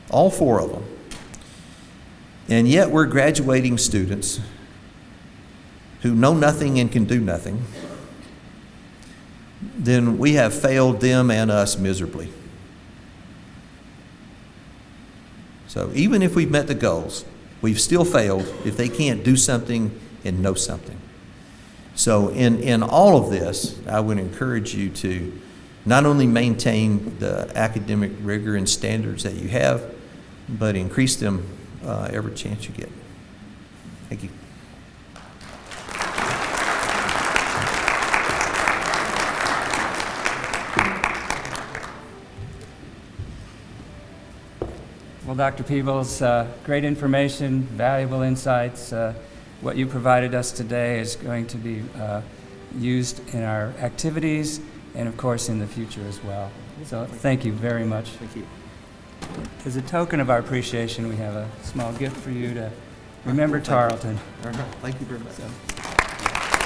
all 4 of them, and yet we're graduating students who know nothing and can do nothing, then we have failed them and us miserably. So even if we've met the goals, we've still failed if they can't do something and know something. So in all of this, I would encourage you to not only maintain the academic rigor and standards that you have, but increase them every chance you get. Thank you. Well, Dr. Peebles, great information, valuable insights. What you provided us today is going to be used in our activities and, of course, in the future as well. So thank you very much. Thank you. As a token of our appreciation, we have a small gift for you to remember Tarleton. All right. Thank you very much. So.